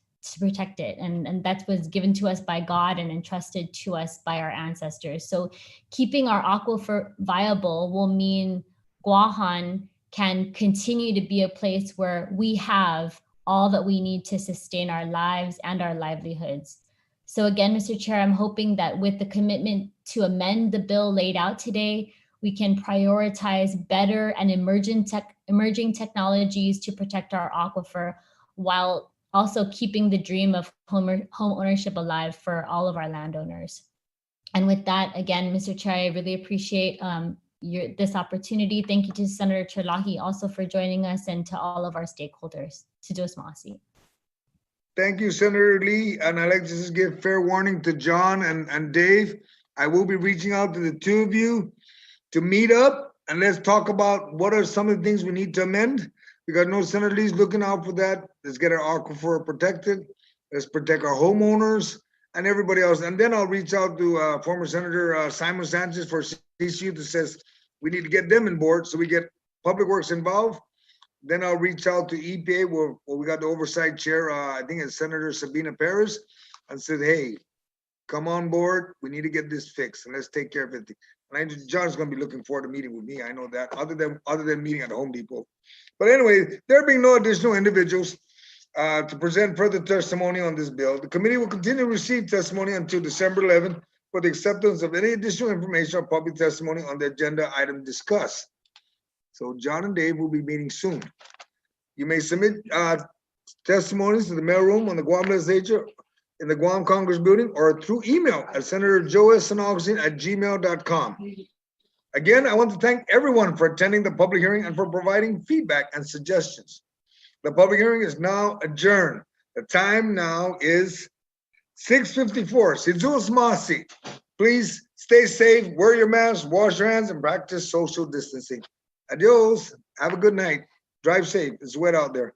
it. And that was given to us by God and entrusted to us by our ancestors. So keeping our aquifer viable will mean Guahan can continue to be a place where we have all that we need to sustain our lives and our livelihoods. So again, Mr. Chair, I'm hoping that with the commitment to amend the bill laid out today, we can prioritize better and emerging technologies to protect our aquifer while also keeping the dream of home ownership alive for all of our landowners. And with that, again, Mr. Chair, I really appreciate this opportunity. Thank you to Senator Terlahi also for joining us, and to all of our stakeholders. Sejos Masi. Thank you, Senator Lee. And I'd like to just give fair warning to John and Dave. I will be reaching out to the 2 of you to meet up and let's talk about what are some of the things we need to amend. Because I know Senator Lee's looking out for that. Let's get our aquifer protected. Let's protect our homeowners and everybody else. And then I'll reach out to former Senator Simon Sanchez for CCU that says we need to get them on board so we get Public Works involved. Then I'll reach out to EPA where we got the oversight chair, I think it's Senator Sabina Perez, and said, hey, come on board. We need to get this fixed and let's take care of it. And John's going to be looking forward to meeting with me. I know that, other than meeting at Home Depot. But anyway, there being no additional individuals to present further testimony on this bill, the committee will continue to receive testimony until December 11th for the acceptance of any additional information or public testimony on the agenda item discussed. So John and Dave will be meeting soon. You may submit testimonies to the mailroom on the Guam Legislature in the Guam Congress building or through email at Senator joesaugustine@gmail.com. Again, I want to thank everyone for attending the public hearing and for providing feedback and suggestions. The public hearing is now adjourned. The time now is 6:54. Si Jesus Masi. Please stay safe, wear your mask, wash your hands, and practice social distancing. Adios. Have a good night. Drive safe. It's wet out there.